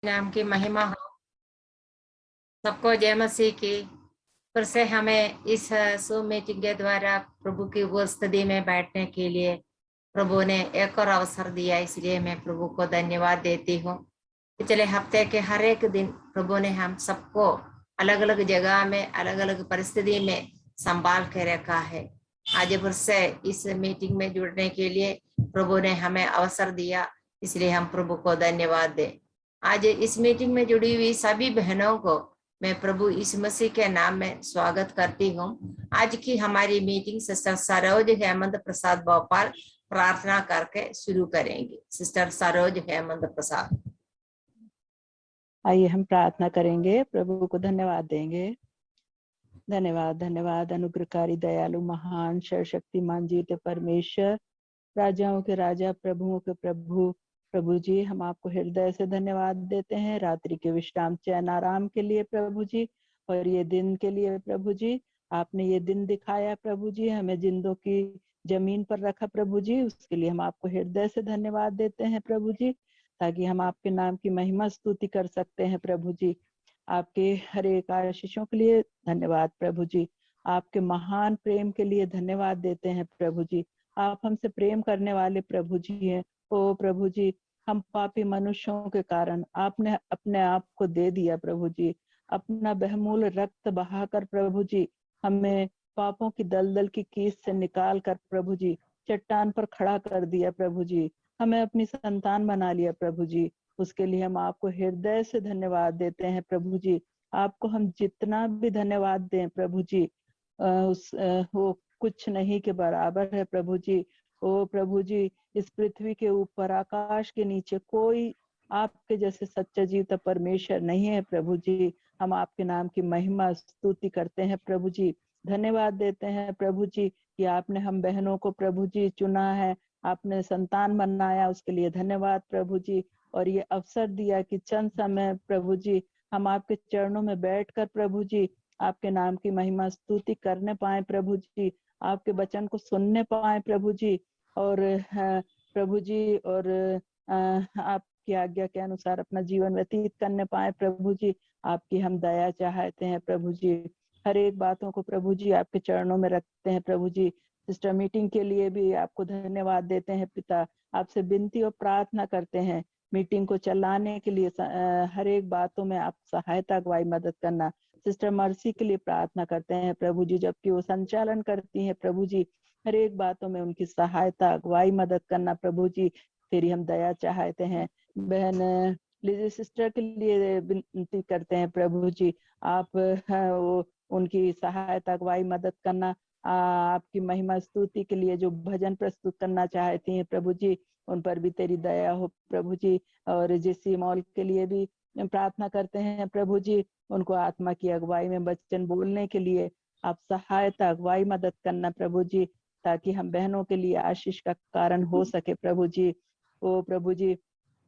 नाम की महिमा हो। सबको जय मसीह की। फिर से हमें इस Zoom मीटिंग के द्वारा प्रभु की उपस्थिति में बैठने के लिए प्रभु ने एक और अवसर दिया, इसलिए मैं प्रभु को धन्यवाद देती हूँ। पिछले हफ्ते के हर एक दिन प्रभु ने हम सबको अलग अलग जगह में, अलग अलग परिस्थिति में संभाल के रखा है। आज फिर से इस मीटिंग में जुड़ने के लिए प्रभु ने हमें अवसर दिया, इसलिए हम प्रभु को धन्यवाद दें। आज इस मीटिंग में जुड़ी हुई सभी बहनों को मैं प्रभु यीशु मसीह के नाम में स्वागत करती हूँ। आज की हमारी मीटिंग सिस्टर सरोज हेमंत प्रसाद भोपाल प्रार्थना करके शुरू करेंगे। सिस्टर सरोज हेमंत प्रसाद। आइए हम प्रार्थना करेंगे, प्रभु को धन्यवाद देंगे। धन्यवाद धन्यवाद अनुग्रहकारी दयालु महान सर्वशक्तिमान जीते परमेश्वर, राजाओं के राजा प्रभुओं के प्रभु, प्रभु जी हम आपको हृदय से धन्यवाद देते हैं रात्रि के विश्राम चैन आराम के लिए प्रभु जी, और ये दिन के लिए प्रभु जी। आपने ये दिन दिखाया प्रभु जी, हमें जिंदों की जमीन पर रखा प्रभु जी, उसके लिए हम आपको हृदय से धन्यवाद देते हैं प्रभु जी, ताकि हम आपके नाम की महिमा स्तुति कर सकते हैं प्रभु जी। आपके हर एक आशीषों के लिए धन्यवाद प्रभु जी, आपके महान प्रेम के लिए धन्यवाद देते हैं प्रभु जी। आप हमसे प्रेम करने वाले प्रभु जी हैं। ओ प्रभु जी, हम पापी मनुष्यों के कारण आपने अपने आप को दे दिया प्रभु जी, अपना बहुमूल्य रक्त बहाकर प्रभु जी हमें पापों की दलदल की कीस से निकाल कर प्रभु जी चट्टान पर खड़ा कर दिया प्रभु जी, हमें अपनी संतान बना लिया प्रभु जी। उसके लिए हम आपको हृदय से धन्यवाद देते हैं प्रभु जी। आपको हम जितना भी धन्यवाद दें प्रभु जी, वो कुछ नहीं के बराबर है प्रभु जी। ओ प्रभु जी, इस पृथ्वी के ऊपर आकाश के नीचे कोई आपके जैसे सच्चा जीवता परमेश्वर नहीं है प्रभु जी। हम आपके नाम की महिमा स्तुति करते हैं प्रभु जी, धन्यवाद देते हैं प्रभु जी कि आपने हम बहनों को प्रभु जी चुना है, आपने संतान बनाया, उसके लिए धन्यवाद प्रभु जी। और ये अवसर दिया कि चंद समय प्रभु जी हम आपके चरणों में बैठकर प्रभु जी आपके नाम की महिमा स्तुति करने पाए प्रभु जी, आपके वचन को सुनने पाए प्रभु जी, और प्रभु जी और आपकी आज्ञा के अनुसार अपना जीवन व्यतीत करने पाए प्रभु जी। आपकी हम दया चाहते हैं प्रभु जी, हर एक बातों को प्रभु जी आपके चरणों में रखते हैं प्रभु जी। सिस्टर मीटिंग के लिए भी आपको धन्यवाद देते हैं पिता, आपसे विनती और प्रार्थना करते हैं मीटिंग को चलाने के लिए हर एक बातों में आप सहायता अगुवाई मदद करना। सिस्टर मर्सी के लिए प्रार्थना करते हैं प्रभु जी, जबकि वो संचालन करती हैं प्रभु जी, हर एक बातों में उनकी सहायता अगुवाई मदद करना प्रभु जी, तेरी हम दया चाहते हैं। बहन लिजी सिस्टर के लिए विनती करते हैं प्रभु जी, आप वो उनकी सहायता अगुवाई मदद करना। आपकी महिमा स्तुति के लिए जो भजन प्रस्तुत करना चाहती हैं प्रभु जी, उन पर भी तेरी दया हो प्रभु जी। और जिसी मॉल के लिए भी प्रार्थना करते हैं प्रभु जी, उनको आत्मा की अगुवाई में वचन बोलने के लिए आप सहायता अगुवाई मदद करना प्रभु जी, ताकि हम बहनों के लिए आशीष का कारण हो सके प्रभु जी। ओ प्रभु जी,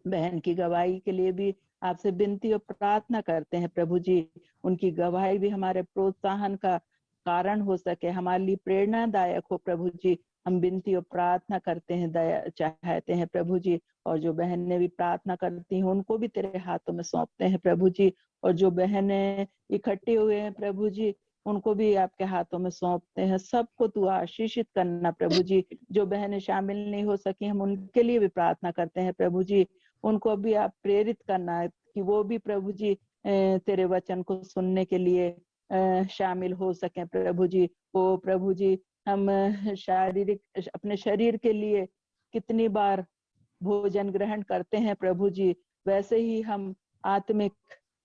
बहन की गवाही के लिए भी आपसे विनती और प्रार्थना करते हैं प्रभु जी, उनकी गवाही भी हमारे प्रोत्साहन का कारण हो सके, हमारे लिए प्रेरणादायक हो प्रभु जी। हम विनती और प्रार्थना करते हैं, दया चाहते हैं प्रभु जी। और जो बहनें भी प्रार्थना करती हैं उनको भी तेरे हाथों में सौंपते हैं प्रभु जी। और जो बहनें इकट्ठे हुए हैं प्रभु जी, उनको भी आपके हाथों में सौंपते हैं। सबको तू आशीषित करना प्रभु जी। जो बहनें शामिल नहीं हो सकी, हम उनके लिए भी प्रार्थना करते हैं प्रभु जी, उनको भी आप प्रेरित करना कि वो भी प्रभु जी तेरे वचन को सुनने के लिए शामिल हो सकें प्रभु जी। ओ प्रभु जी, हम शारीरिक अपने शरीर के लिए कितनी बार भोजन ग्रहण करते हैं प्रभु जी, वैसे ही हम आत्मिक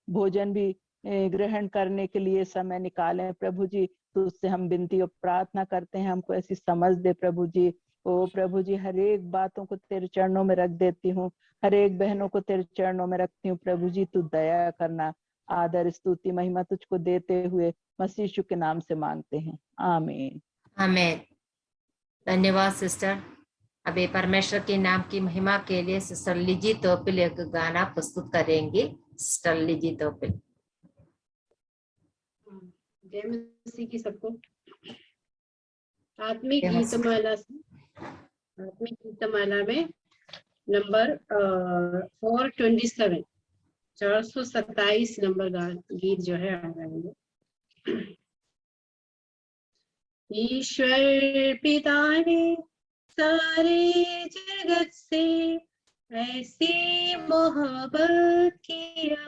भोजन भी ग्रहण करने के लिए समय निकालें प्रभु जी। तो उससे हम विनती और प्रार्थना करते हैं, हमको ऐसी समझ दे प्रभु जी। ओ प्रभु जी, हर एक बातों को तेरे चरणों में रख देती हूँ, हर एक बहनों को तेरे चरणों में रखती हूँ प्रभु जी। तू दया करना, आदर स्तुति महिमा तुझको देते हुए मसीह यीशु के नाम से मांगते हैं, आमीन आमीन। धन्यवाद सिस्टर। अभी परमेश्वर के नाम की महिमा के लिए सिस्टर लिजी तोपिल एक गाना प्रस्तुत करेंगी। Sister Lizzy Thoppil. जय मसीह की सबको। आत्मिक गीतमाला में नंबर 427 427 नंबर गीत जो है आ रहा है। ईश्वर पिता ने सारे जगत से ऐसी मोहब्बत किया,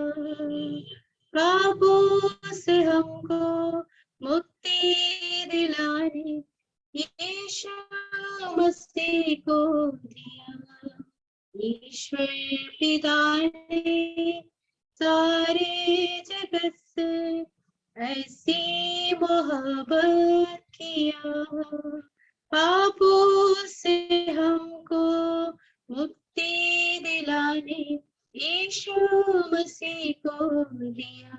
पापों से हमको मुक्ति दिलाने यीशु मसीह को दिया। ईश्वर पिता ने सारे जगत से ऐसी मोहब्बत किया, पापों से हमको मुक्ति दिलाने यीशु मसीह को दिया।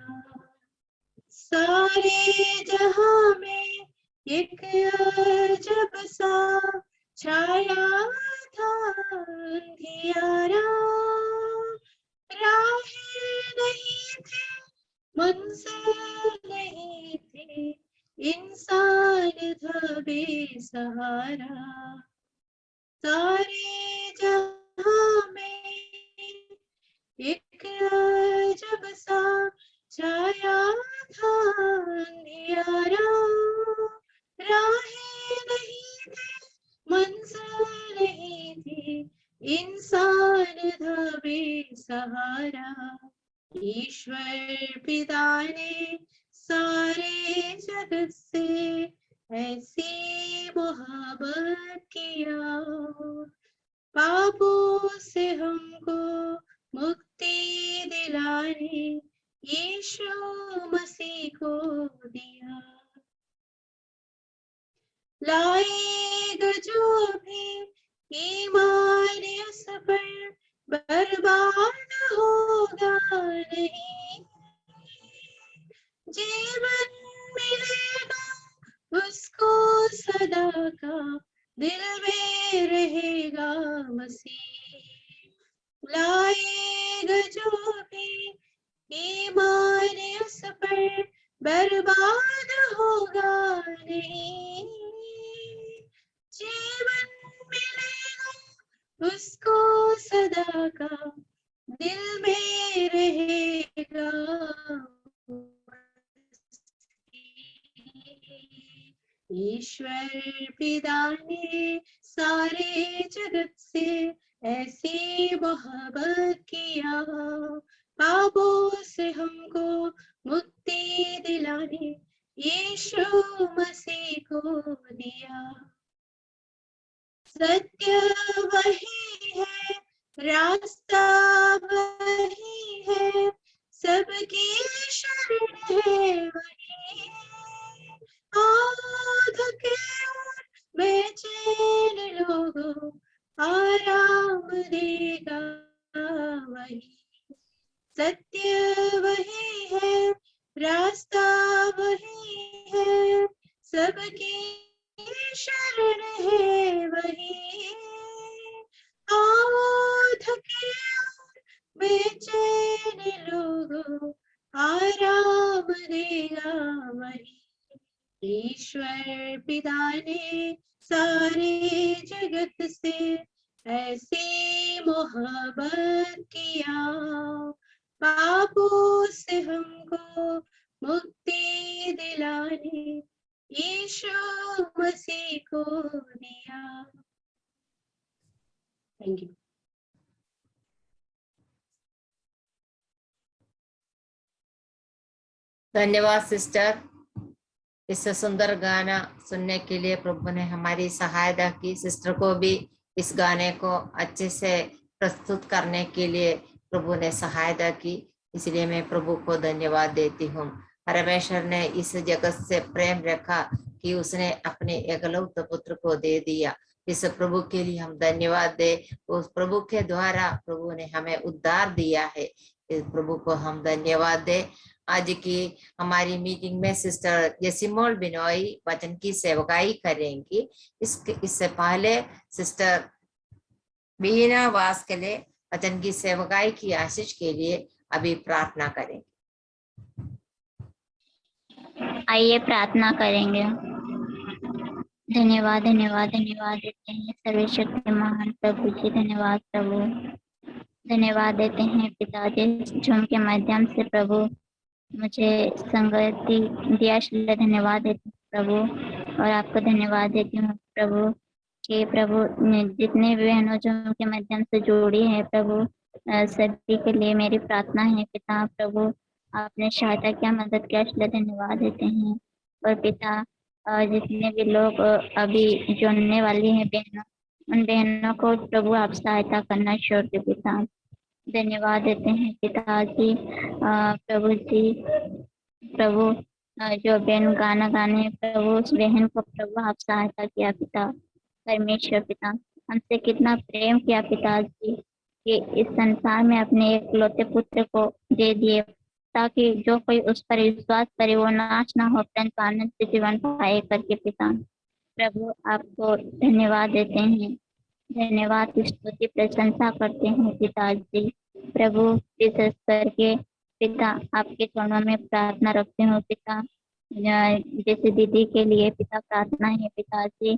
सारे जहां में एक अजब सा छाया था अंधियारा, राहें नहीं थे, मंजिल नहीं थे, इंसान था बेसहारा। सारे जहां में एक अजब सा छाया था अंधियारा, राहें नहीं थे, मंजिल नहीं थी, इंसान था बेसहारा। ईश्वर पिता ने सारे जगत से ऐसी मोहब्बत किया, पापों से हमको मुक्ति दिलाने यीशु मसीह को दिया। लाएगा जो भी ईमान उस पर बर्बाद होगा नहीं, जीवन मिलेगा उसको सदा का, दिल में रहेगा मसीह। लाएगा जो भी ईमान उस पर बर्बाद होगा नहीं, जीवन मिलेगा उसको सदा का, दिल में रहेगा। ईश्वर पिता ने सारे जगत से ऐसी मोहब्बत किया, पापों से हमको मुक्ति दिलाने यीशु मसीह को दिया। सत्य वही है, रास्ता वही है, सबकी शरण है वही, थके और बेचैन लोगों आराम देगा वही। सत्य वही है, रास्ता वही है, सबकी शरण है वही, आओ थके और बेचैन लोगों आराम देगा वही। ईश्वर पिता ने सारे जगत से ऐसी मोहब्बत किया, पापों से हमको मुक्ति दिलाने यीशु मसीह को दिया। Thank you. धन्यवाद सिस्टर, इस सुंदर गाना सुनने के लिए प्रभु ने हमारी सहायता की। सिस्टर को भी इस गाने को अच्छे से प्रस्तुत करने के लिए प्रभु ने सहायता की, इसलिए मैं प्रभु को धन्यवाद देती हूँ। परमेश्वर ने इस जगत से प्रेम रखा कि उसने अपने एकलौते पुत्र को दे दिया। इस प्रभु के लिए हम धन्यवाद दे। उस प्रभु के द्वारा प्रभु ने हमें उद्धार दिया है, इस प्रभु को हम धन्यवाद दे। आज की हमारी मीटिंग में सिस्टर जेसिमोल बिनोई वचन की सेवकाई करेंगी। इससे पहले सिस्टर बीना वास के लिए वचन की सेवकाई की आशीष के लिए अभी प्रार्थना करेंगे। आइए प्रार्थना करेंगे। धन्यवाद धन्यवाद धन्यवाद देते हैं सर्वशक्तिमान प्रभु जी। धन्यवाद प्रभु, धन्यवाद देते हैं पिताजी, झूम के माध्यम से प्रभु मुझे संगति दिया, इसलिए धन्यवाद देती हूँ प्रभु। और आपको धन्यवाद देती हूँ प्रभु कि प्रभु जितने भी बहनों झूम के माध्यम से जुड़ी है प्रभु, सभी के लिए मेरी प्रार्थना है पिता। प्रभु आपने सहायता किया, मदद किया, इसलिए धन्यवाद देते हैं। और पिता जितने भी लोग अभी जुड़ने वाली हैं बहनों, उन बहनों को प्रभु आप सहायता करना छोड़ के पिता। धन्यवाद देते हैं पिताजी। प्रभु जी, प्रभु जो बहन गाना गाने प्रभु, उस बहन को प्रभु आप सहायता किया पिता। परमेश्वर पिता हमसे कितना प्रेम किया पिताजी कि इस संसार में अपने एकलौते पुत्र को दे दिए, ताकि जो कोई उस पर विश्वास करे वो नाश ना हो परंतु आनंद से जीवन पाए करके पिता। प्रभु आपको धन्यवाद देते हैं, धन्यवाद स्तुति प्रशंसा करते हैं पिताजी। प्रभु विशेष करके पिता आपके चरणों में प्रार्थना रखते हो पिता, जैसे दीदी के लिए पिता प्रार्थना है पिताजी।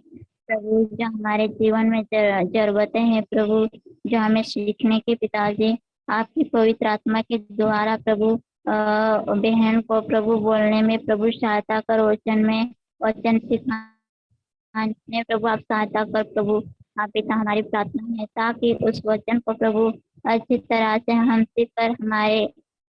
प्रभु जो हमारे जीवन में जरूरतें हैं प्रभु, जो हमें सीखने के पिताजी, आपकी पवित्र आत्मा के द्वारा प्रभु बहन को प्रभु बोलने में प्रभु सहायता कर, वचन सिखाने प्रभु आप सहायता कर प्रभु। हाँ पिता हमारी प्रार्थना है ताकि उस वचन को प्रभु अच्छी तरह से हम सीख कर हमारे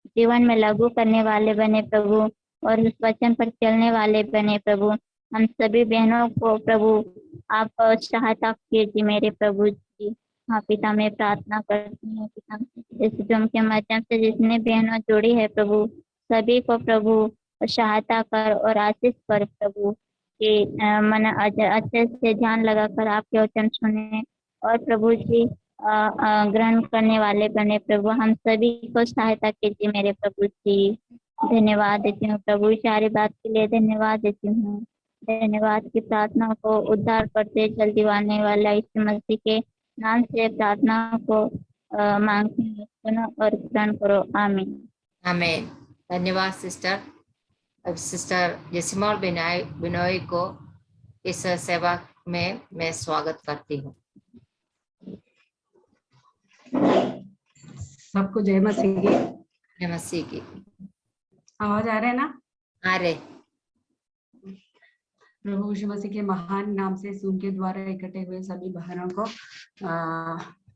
जीवन में लागू करने वाले बने प्रभु, और उस वचन पर चलने वाले बने प्रभु। हम सभी बहनों को प्रभु आप सहायता कीजिए मेरे प्रभु जी। हाँ पिता मैं प्रार्थना करती हूँ पिता, इस जूम के माध्यम से जितने बहनों जुड़ी है प्रभु, सभी को प्रभु सहायता कर और आशीष कर प्रभु, कि मन अच्छे से ध्यान लगाकर आपके वचन सुने और प्रभु जी ग्रहण करने वाले बने प्रभु। हम सभी को सहायता कीजिए मेरे प्रभु जी। धन्यवाद देती हूँ प्रभु, सारी बात के लिए धन्यवाद देती हूँ। धन्यवाद की प्रार्थना को उद्धार करते जल्दी आने वाला यीशु मसीह के नाम से प्रार्थना को मांगती हूँ, सुनो और ग्रहण करो, आमीन। आमीन। धन्यवाद सिस्टर। अब सिस्टर जेसिमोल बिनोई को इस सेवा में मैं स्वागत करती हूँ। सबको जय मसीह की। जय मसीह की। आवाज आ रहा है ना? आ रहे। प्रभु यीशु मसीह के महान नाम से सूम के द्वारा इकट्ठे हुए सभी बहनों को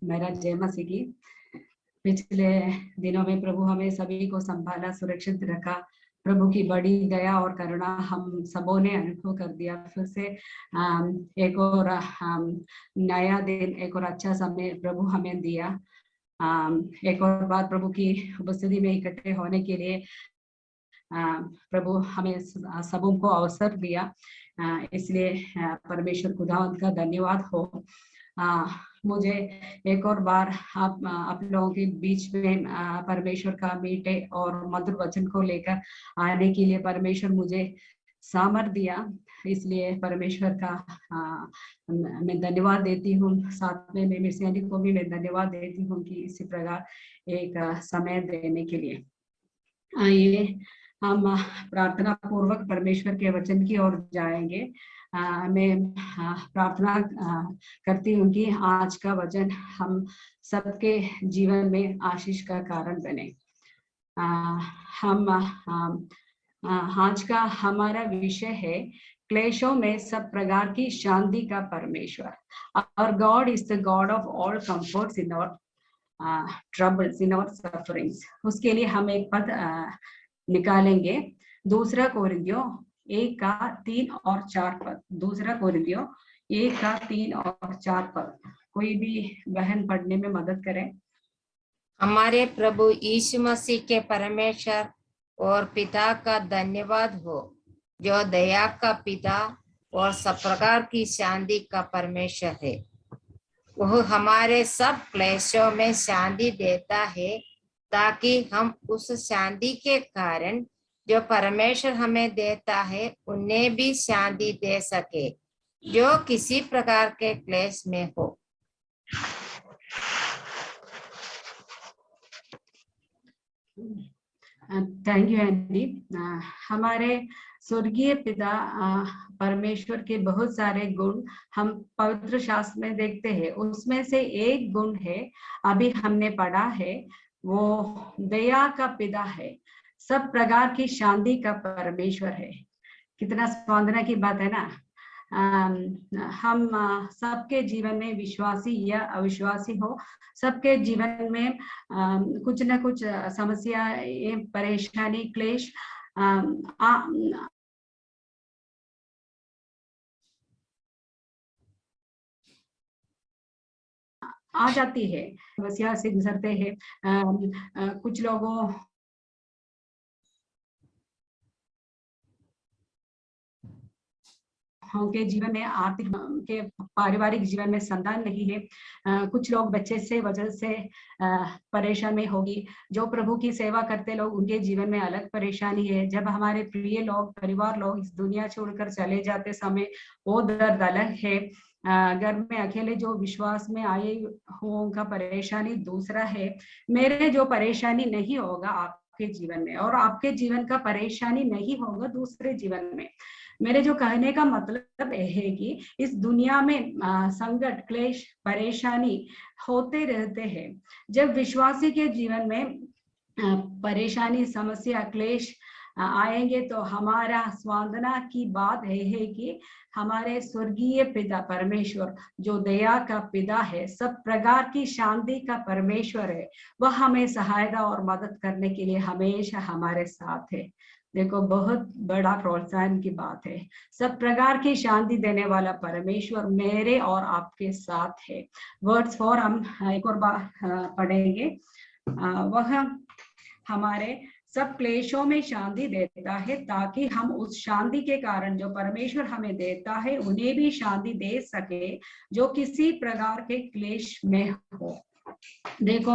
मेरा जय मसीह की। पिछले दिनों में प्रभु हमें सभी को संभाला, सुरक्षित रखा। प्रभु की बड़ी दया और करुणा हम सबों ने अनुभव कर दिया। फिर से एक और नया दिन, एक और अच्छा समय प्रभु हमें दिया। एक और बार प्रभु की उपस्थिति में इकट्ठे होने के लिए प्रभु हमें सबों को अवसर दिया, इसलिए परमेश्वर खुदावंत का धन्यवाद हो। मुझे एक और बार आप लोगों के बीच में परमेश्वर का मीठे और मधुर वचन को लेकर आने के लिए परमेश्वर मुझे सामर्थ दिया, इसलिए परमेश्वर का मैं धन्यवाद देती हूँ। साथ में मेरे सैनिक को भी मैं धन्यवाद देती हूँ कि इसी प्रकार एक समय देने के लिए। आइए हम प्रार्थना पूर्वक परमेश्वर के वचन की ओर जाएंगे। मैं प्रार्थना करती हूँ कि आज का वचन हम सबके जीवन में आशीष का कारण बने। हम आज का हमारा विषय है क्लेशों में सब प्रकार की शांति का परमेश्वर। और God is the God of all comforts in our troubles, in our sufferings. उसके लिए हम एक पद निकालेंगे, 2 कोरिन्थियों 1:3 और 4 पद। 2 कोरिन्थियों 1:3 और 4 पद। कोई भी बहन पढ़ने में मदद करे। हमारे प्रभु यीशु मसीह के परमेश्वर और पिता का धन्यवाद हो, जो दया का पिता और सब प्रकार की शांति का परमेश्वर है। वह हमारे सब क्लेशों में शांति देता है, ताकि हम उस शांति के कारण जो परमेश्वर हमें देता है उन्हें भी शांति दे सके, जो किसी प्रकार के क्लेश में हो। Thank you Andy. हमारे स्वर्गीय पिता परमेश्वर के बहुत सारे गुण हम पवित्र शास्त्र में देखते हैं। उसमें से एक गुण है, अभी हमने पढ़ा है, वो दया का पिता है, सब प्रकार की शांति का परमेश्वर है। कितना सांत्वना की बात है ना। हम सबके जीवन में, विश्वासी या अविश्वासी हो, सबके जीवन में कुछ ना कुछ समस्या, परेशानी, क्लेश आ जाती है, समस्या से गुजरते हैं। कुछ लोगों के जीवन में, आर्थिक के पारिवारिक जीवन में संतान नहीं है। कुछ लोग बच्चे से वजह से परेशान में होगी। जो प्रभु की सेवा करते लोग, उनके जीवन में अलग परेशानी है। जब हमारे प्रिय लोग, परिवार लोग इस दुनिया छोड़कर चले जाते समय वो दर्द अलग है। घर में अकेले जो विश्वास में आए हुओं का परेशानी दूसरा है। मेरे जो परेशानी नहीं होगा आपके जीवन में, और आपके जीवन का परेशानी नहीं होगा दूसरे जीवन में। मेरे जो कहने का मतलब है कि इस दुनिया में संकट, क्लेश, परेशानी होते रहते हैं। जब विश्वासी के जीवन में परेशानी, समस्या, क्लेश आएंगे तो हमारा सांत्वना की बात है कि हमारे स्वर्गीय पिता परमेश्वर, जो दया का पिता है, सब प्रकार की शांति का परमेश्वर है, वह हमें सहायता और मदद करने के लिए हमेशा हमारे साथ है। देखो, बहुत बड़ा प्रोत्साहन की बात है। सब प्रकार की शांति देने वाला परमेश्वर मेरे और आपके साथ है। वर्ड्स 4 हम एक और बार पढ़ेंगे। वह हमारे सब क्लेशों में शांति देता है, ताकि हम उस शांति के कारण जो परमेश्वर हमें देता है, उन्हें भी शांति दे सके जो किसी प्रकार के क्लेश में हो। देखो,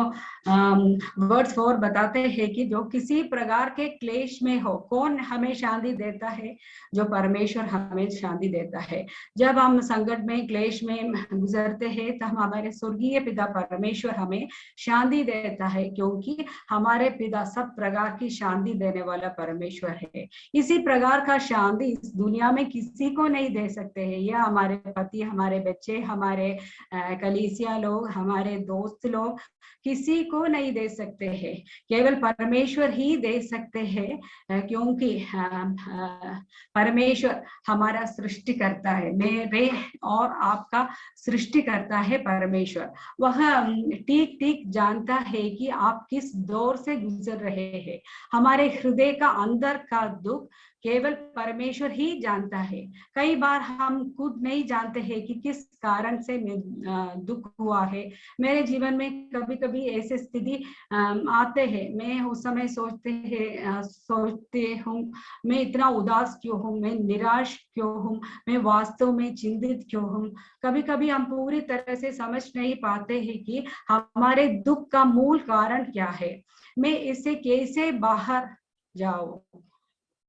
वर्ड्स 4 बताते हैं कि जो किसी प्रकार के क्लेश में हो, कौन हमें शांति देता है? जो परमेश्वर हमें शांति देता है। जब हम संकट में, क्लेश में गुजरते हैं, तो हम हमारे स्वर्गीय पिता परमेश्वर हमें शांति देता है, क्योंकि हमारे पिता सब प्रकार की शांति देने वाला परमेश्वर है। इसी प्रकार का शांति इस दुनिया में किसी को नहीं दे सकते हैं। यह हमारे पति, हमारे बच्चे, हमारे कलीसिया लोग, हमारे दोस्त लोग किसी को नहीं दे सकते हैं, केवल परमेश्वर ही दे सकते हैं, क्योंकि परमेश्वर हमारा सृष्टि करता है। मेरे और आपका सृष्टि करता है परमेश्वर। वह ठीक ठीक जानता है कि आप किस दौर से गुजर रहे हैं। हमारे हृदय का अंदर का दुख केवल परमेश्वर ही जानता है। कई बार हम खुद नहीं जानते हैं कि किस कारण से दुख हुआ है। मेरे जीवन में कभी कभी ऐसे स्थिति आते हैं। मैं उस समय सोचते हूँ, मैं इतना उदास क्यों हूँ, मैं निराश क्यों हूँ, मैं वास्तव में चिंतित क्यों हूँ। कभी कभी हम पूरी तरह से समझ नहीं पाते हैं कि हमारे दुख का मूल कारण क्या है, मैं इससे कैसे बाहर जाऊं।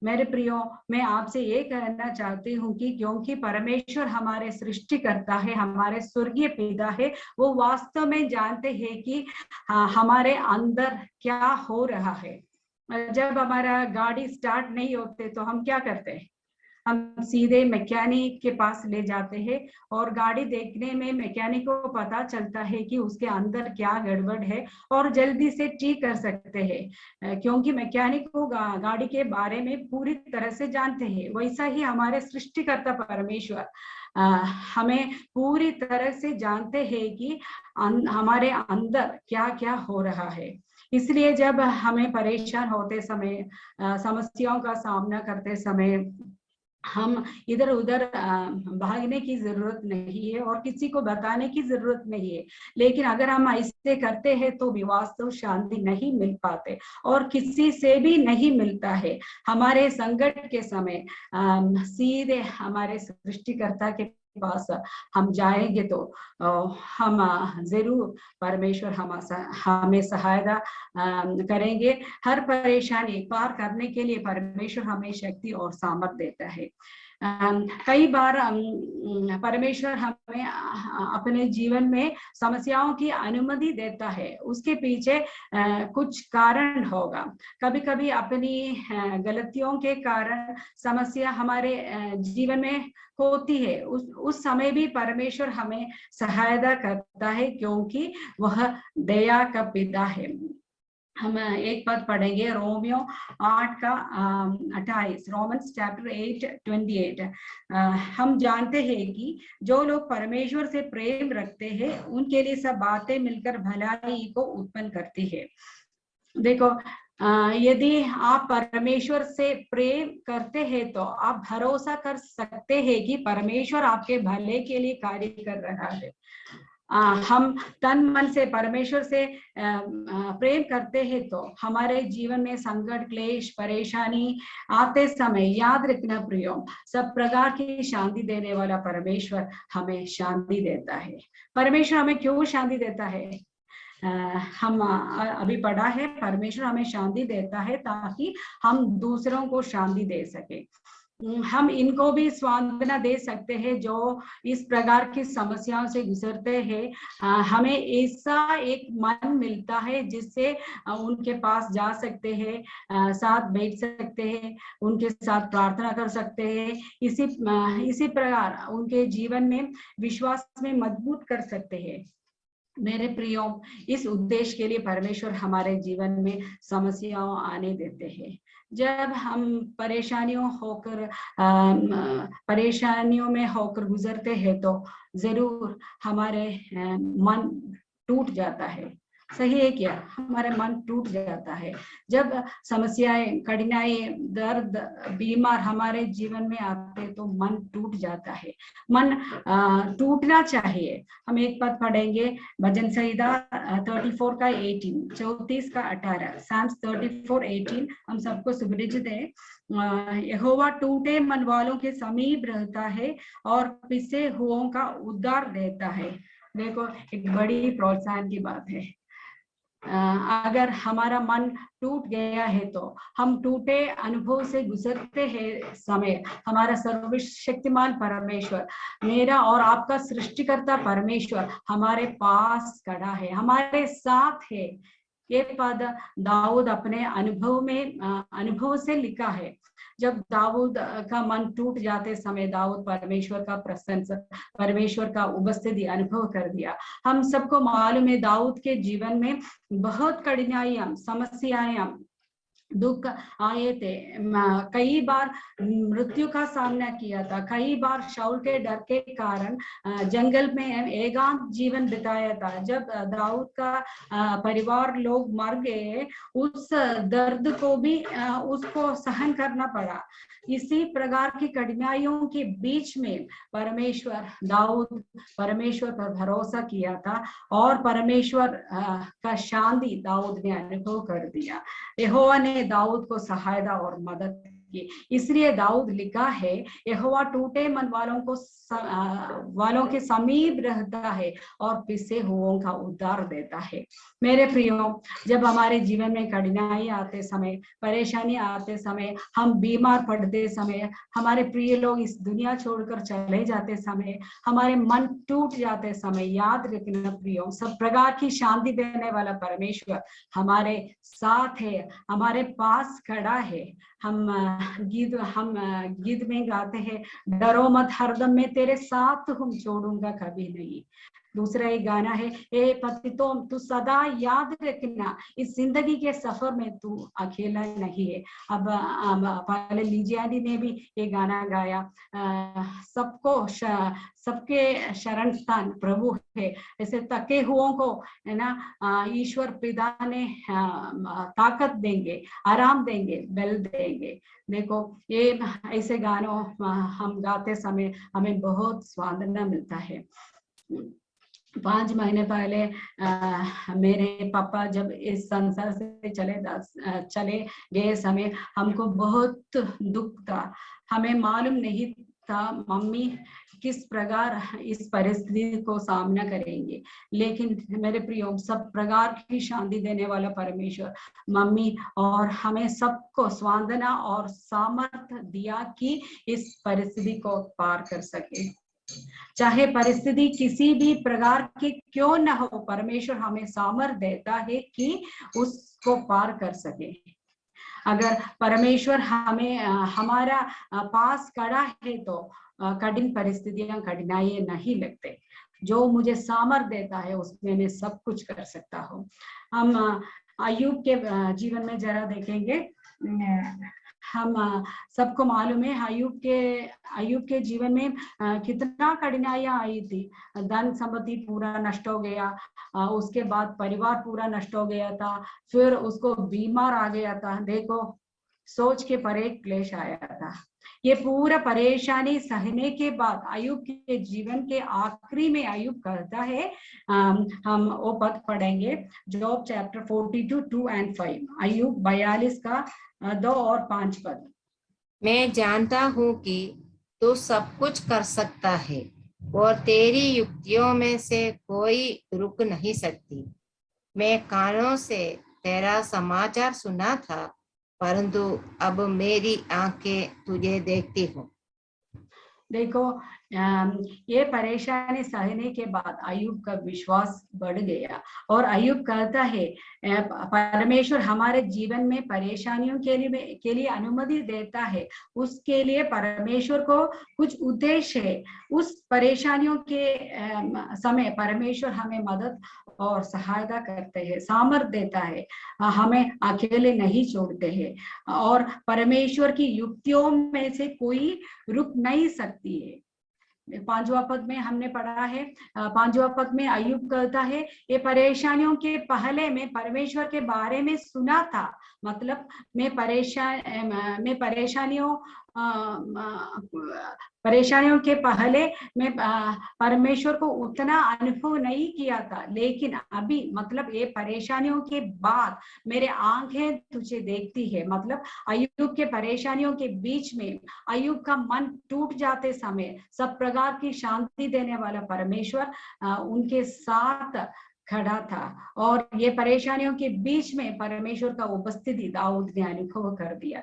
मेरे प्रियो, मैं आपसे ये कहना चाहती हूँ कि क्योंकि परमेश्वर हमारे सृष्टि करता है, हमारे स्वर्गीय पिता है, वो वास्तव में जानते हैं कि हमारे अंदर क्या हो रहा है। जब हमारा गाड़ी स्टार्ट नहीं होते तो हम क्या करते हैं? हम सीधे मैकेनिक के पास ले जाते हैं, और गाड़ी देखने में मैकेनिक को पता चलता है कि उसके अंदर क्या गड़बड़ है, और जल्दी से ठीक कर सकते हैं, क्योंकि मैकेनिक को गाड़ी के बारे में पूरी तरह से जानते हैं। वैसा ही हमारे सृष्टिकर्ता परमेश्वर हमें पूरी तरह से जानते हैं कि हमारे अंदर क्या क्या हो रहा है। इसलिए जब हमें परेशान होते समय, समस्याओं का सामना करते समय, हम इधर उधर भागने की जरूरत नहीं है और किसी को बताने की जरूरत नहीं है। लेकिन अगर हम ऐसे करते हैं तो वास्तव शांति नहीं मिल पाते, और किसी से भी नहीं मिलता है। हमारे संकट के समय सीधे हमारे सृष्टिकर्ता के पास हम जाएंगे तो हम जरूर परमेश्वर हमें सहायता करेंगे। हर परेशानी पार करने के लिए परमेश्वर हमें शक्ति और सामर्थ देता है। कई बार परमेश्वर हमें अपने जीवन में समस्याओं की अनुमति देता है, उसके पीछे कुछ कारण होगा। कभी कभी अपनी गलतियों के कारण समस्या हमारे जीवन में होती है, उस समय भी परमेश्वर हमें सहायता करता है, क्योंकि वह दया का पिता है। हम एक पद पढ़ेंगे, रोमियो 8 का 28, रोमन्स चैप्टर 8:28। हम जानते हैं कि जो लोग परमेश्वर से प्रेम रखते हैं उनके लिए सब बातें मिलकर भलाई को उत्पन्न करती है। देखो, यदि आप परमेश्वर से प्रेम करते हैं तो आप भरोसा कर सकते हैं कि परमेश्वर आपके भले के लिए कार्य कर रहा है। हम तन मन से परमेश्वर से प्रेम करते हैं तो हमारे जीवन में संकट, क्लेश, परेशानी आते समय याद रखना प्रियो, सब प्रकार की शांति देने वाला परमेश्वर हमें शांति देता है। परमेश्वर हमें क्यों शांति देता है? हम अभी पढ़ा है, परमेश्वर हमें शांति देता है ताकि हम दूसरों को शांति दे सके। हम इनको भी सांत्वना दे सकते हैं जो इस प्रकार की समस्याओं से गुजरते हैं। हमें ऐसा एक मन मिलता है जिससे उनके पास जा सकते हैं, साथ बैठ सकते हैं, उनके साथ प्रार्थना कर सकते हैं। इसी प्रकार उनके जीवन में विश्वास में मजबूत कर सकते हैं। मेरे प्रियो, इस उद्देश्य के लिए परमेश्वर हमारे जीवन में समस्याओं आने देते हैं। जब हम परेशानियों में होकर गुजरते हैं तो जरूर हमारे मन टूट जाता है। सही है क्या? हमारा मन टूट जाता है जब समस्याएं, कठिनाई, दर्द, बीमार हमारे जीवन में आते तो मन टूट जाता है। मन टूटना चाहिए। हम एक पद पढ़ेंगे, भजन संहिता 34 का 18, 34 का 18, साम्स 34:18। हम सबको सुपरिचित है। यहोवा टूटे मन वालों के समीप रहता है और पिसे हुओं का उद्धार देता है। देखो, एक बड़ी प्रोत्साहन की बात है। अगर हमारा मन टूट गया है तो हम टूटे अनुभव से गुजरते हैं समय हमारा सर्वशक्तिमान परमेश्वर, मेरा और आपका सृष्टिकर्ता परमेश्वर हमारे पास खड़ा है, हमारे साथ है। ये पद दाऊद अपने अनुभव से लिखा है। जब दाऊद का मन टूट जाते समय दाऊद परमेश्वर का प्रशंसा, परमेश्वर का उपस्थिति अनुभव कर दिया। हम सबको मालूम है दाऊद के जीवन में बहुत कठिनाइयां, समस्याएं, दुख आए थे। कई बार मृत्यु का सामना किया था, कई बार शाऊल के डर के कारण जंगल में एकांत जीवन बिताया था। जब दाऊद का परिवार लोग मर गए, उस दर्द को भी उसको सहन करना पड़ा। इसी प्रकार की कठिनाइयों के बीच में दाऊद परमेश्वर पर भरोसा किया था और परमेश्वर का शांति दाऊद ने अनुभव कर दिया। यहोवा ने दाऊद को सहायता और मदद की। इसलिए दाऊद लिखा है, यहोवा टूटे मन वालों के समीप रहता है और पिसे हुओं का उद्धार देता है। मेरे प्रियो, जब हमारे जीवन में कठिनाई आते समय, परेशानी आते समय, हम बीमार पड़ते समय, हमारे प्रिय लोग इस दुनिया छोड़कर चले जाते समय, हमारे मन टूट जाते समय, याद रखना प्रियो, सब प्रकार की शांति देने वाला परमेश्वर हमारे साथ है, हमारे पास खड़ा है। हम गीत में गाते हैं, डरो मत हरदम मैं तेरे साथ हूँ, छोड़ूंगा कभी नहीं। दूसरा एक गाना है, ए पतितों तू सदा याद रखना, इस जिंदगी के सफर में तू अकेला नहीं है। अब पहले लीजियानी ने भी ये गाना गाया, सबके शरण स्थान प्रभु है। ऐसे थके हुओं को है ना ईश्वर पिता ने ताकत देंगे, आराम देंगे, बल देंगे। देखो, ये ऐसे गानों हम गाते समय हमें बहुत सांत्वना मिलता है। 5 महीने पहले मेरे पापा जब इस संसार से चले गए समय हमको बहुत दुख था। हमें मालूम नहीं था मम्मी किस प्रकार इस परिस्थिति को सामना करेंगे, लेकिन मेरे प्रियो सब प्रकार की शांति देने वाला परमेश्वर मम्मी और हमें सबको सांत्वना और सामर्थ्य दिया कि इस परिस्थिति को पार कर सके। चाहे परिस्थिति किसी भी प्रकार की क्यों न हो, परमेश्वर हमें सामर्थ्य देता है कि उसको पार कर सके। अगर परमेश्वर हमें हमारा पास खड़ा है तो कठिन परिस्थितियां कठिनाइयां नहीं लगते। जो मुझे सामर्थ्य देता है उसमें मैं सब कुछ कर सकता हूँ। हम अय्यूब के जीवन में जरा देखेंगे। हम सबको मालूम है अय्यूब के जीवन में कितना कठिनाइयां आई थी। धन संपत्ति पूरा नष्ट हो गया, उसके बाद परिवार पूरा नष्ट हो गया था, फिर उसको बीमार आ गया था। देखो सोच के परे क्लेश आया था। ये पूरा परेशानी सहने के बाद अय्यूब के जीवन के आखिरी में अय्यूब करता है, हम वो पद पढ़ेंगे जॉब चैप्टर 42 2 and 5। अय्यूब 42 का 2 और 5 पद। मैं जानता हूँ कि तू सब कुछ कर सकता है और तेरी युक्तियों में से कोई रुक नहीं सकती। मैं कानों से तेरा समाचार सुना था, परंतु अब मेरी आंखें तुझे देखती हूँ। देखो ये परेशानी सहने के बाद अय्यूब का विश्वास बढ़ गया और अय्यूब कहता है परमेश्वर हमारे जीवन में परेशानियों के लिए अनुमति देता है, उसके लिए परमेश्वर को कुछ उद्देश्य है। उस परेशानियों के समय परमेश्वर हमें मदद और सहायता करते हैं, सामर्थ्य देता है, हमें अकेले नहीं छोड़ते हैं और परमेश्वर की युक्तियों में से कोई रुक नहीं सकती है। 5वां पद में हमने पढ़ा है, 5वां पद में अय्यूब कहता है ये परेशानियों के पहले मैं परमेश्वर के बारे में सुना था। मतलब मैं परेशानियों के पहले मैं परमेश्वर को उतना अनुभव नहीं किया था, लेकिन अभी मतलब ये परेशानियों के बाद मेरे आंखें तुझे देखती है। मतलब अय्यूब के परेशानियों के बीच में अय्यूब का मन टूट जाते समय सब प्रकार की शांति देने वाला परमेश्वर उनके साथ खड़ा था और ये परेशानियों के बीच में परमेश्वर का उपस्थिति दाऊद ने अनुभव कर दिया।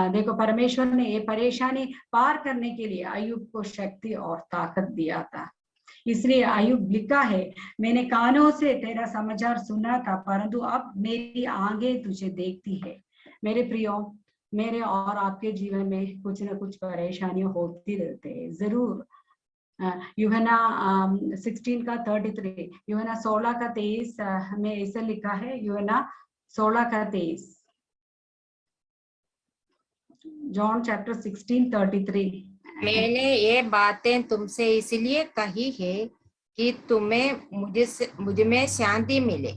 देखो परमेश्वर ने ये परेशानी पार करने के लिए अय्यूब को शक्ति और ताकत दिया था। इसलिए अय्यूब लिखा है मैंने कानों से तेरा समाचार सुना था, परंतु अब मेरी आंखें तुझे देखती है। मेरे प्रियो, मेरे और आपके जीवन में कुछ न कुछ परेशानियां होती रहते हैं जरूर। यूहन्ना 16 का 33, यूहन्ना 16 का 23 में ऐसा लिखा है। यूहन्ना 16 का 23, जॉन चैप्टर 16:33। मैंने ये बातें तुमसे इसलिए कही है कि तुम्हें मुझ में शांति मिले।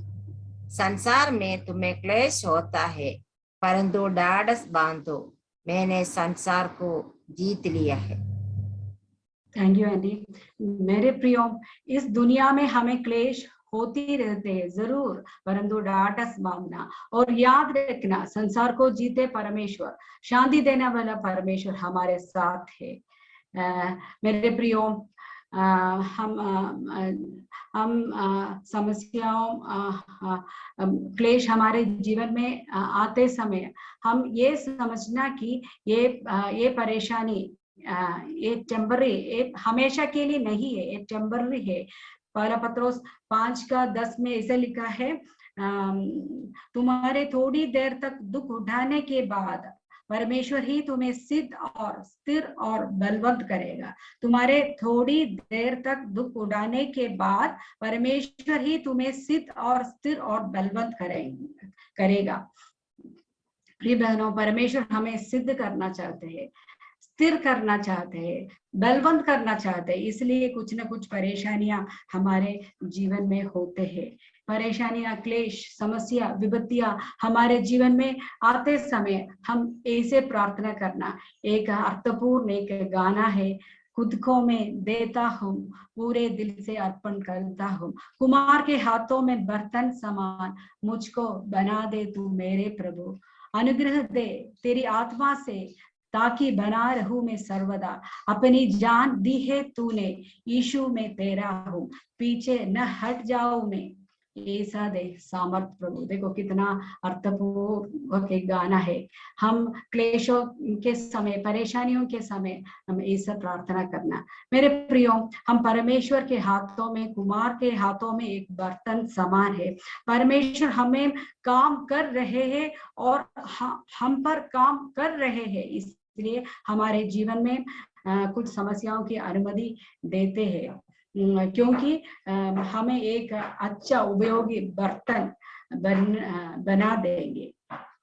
संसार में तुम्हें क्लेश होता है, परंतु ढाढ़स बांधो, मैंने संसार को जीत लिया है। Thank you Andy. मेरे प्रियो, इस दुनिया में हमें क्लेश होती रहते हैं जरूर, परंतु ढाढ़स बांधना और याद रखना संसार को जीते परमेश्वर, शांति देने वाला परमेश्वर हमारे साथ है। मेरे प्रियो, हम समस्याओं क्लेश हमारे जीवन में आते समय हम ये समझना कि ये परेशानी ये टेम्पररी, ये हमेशा के लिए नहीं है, ये टेम्पररी है। पहला पत्रोस 5 का 10 में ऐसे लिखा है तुम्हारे थोड़ी देर तक दुख उठाने के बाद परमेश्वर ही तुम्हें सिद्ध और स्थिर और बलवंत करेगा। तुम्हारे थोड़ी देर तक दुख उठाने के बाद परमेश्वर ही तुम्हें सिद्ध और स्थिर और बलवंत करेगा। प्रिय बहनों, परमेश्वर हमें सिद्ध करना चाहते हैं, स्थिर करना चाहते हैं, बलवंत करना चाहते हैं। इसलिए कुछ न कुछ परेशानियां हमारे जीवन में होते हैं। परेशानियां, क्लेश, समस्या, विपत्तियां हमारे जीवन में आते समय हम ऐसे प्रार्थना करना। एक अर्थपूर्ण एक गाना है, खुद को मैं देता हूँ, पूरे दिल से अर्पण करता हूँ, कुम्हार के हाथों में बर्तन समान मुझको बना दे तू मेरे प्रभु, अनुग्रह दे तेरी आत्मा से ताकि बना रहूं मैं सर्वदा। अपनी जान दी है तूने, यीशु में तेरा हूँ, पीछे न हट जाऊं मैं, ऐसा दे सामर्थ प्रभु। देखो कितना अर्थपूर्ण एक गाना है। हम क्लेशों के समय, परेशानियों के समय हम ऐसा प्रार्थना करना। मेरे प्रियो, हम परमेश्वर के हाथों में, कुमार के हाथों में एक बर्तन समान है। परमेश्वर हमें काम कर रहे हैं और हम पर काम कर रहे हैं, इसलिए हमारे जीवन में कुछ समस्याओं की अनुमति देते हैं, क्योंकि हमें एक अच्छा उपयोगी बर्तन बना देंगे।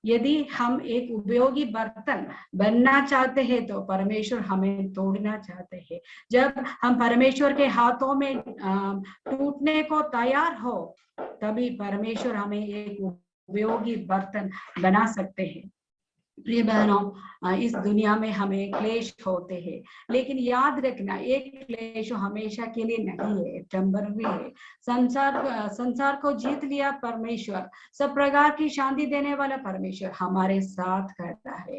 यदि हम एक उपयोगी बर्तन बनना चाहते हैं तो परमेश्वर हमें तोड़ना चाहते हैं। जब हम परमेश्वर के हाथों में टूटने को तैयार हो, तभी परमेश्वर हमें एक उपयोगी बर्तन बना सकते हैं। प्रिय बहनों, इस दुनिया में हमें क्लेश होते हैं, लेकिन याद रखना एक क्लेश हमेशा के लिए नहीं है, टेम्पररी है। संसार को जीत लिया परमेश्वर, सब प्रकार की शांति देने वाला परमेश्वर हमारे साथ करता है।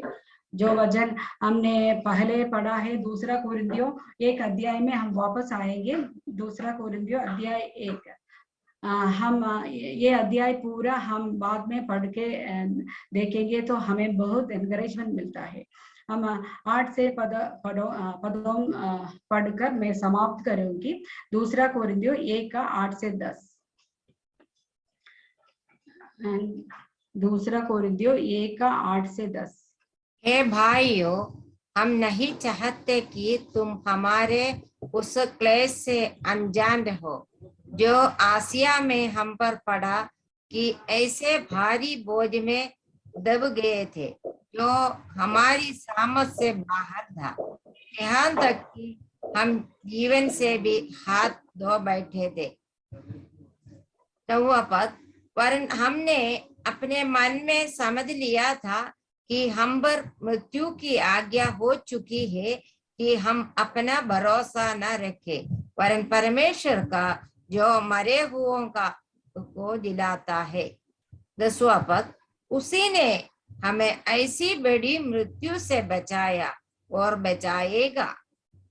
जो वचन हमने पहले पढ़ा है, 2 कोरिन्थियों 1 अध्याय में हम वापस आएंगे। 2 कोरिन्थियों अध्याय 1, हम ये अध्याय पूरा हम बाद में पढ़ के देखेंगे तो हमें बहुत एनकरेजमेंट मिलता है। हम 8 से पदों पढ़कर मैं समाप्त करूंगी। 2 कोरिन्थियों 1 का 8 से 10। 2 कोरिन्थियों 1 का 8 से 10। हे भाइयों, हम नहीं चाहते कि तुम हमारे उस क्लेश से अनजान रहो जो आसिया में हम पर पड़ा, कि ऐसे भारी बोझ में दब गए थे जो हमारी सामर्थ से बाहर था, यहाँ तक कि हम जीवन से भी हाथ धो बैठे थे। 9वां पद, पर हमने अपने मन में समझ लिया था कि हम पर मृत्यु की आज्ञा हो चुकी है, कि हम अपना भरोसा न रखें, वरन परमेश्वर का जो मरे हुओं का को दिलाता है। 10वां पद, उसी ने हमें ऐसी बड़ी मृत्यु से बचाया और बचाएगा,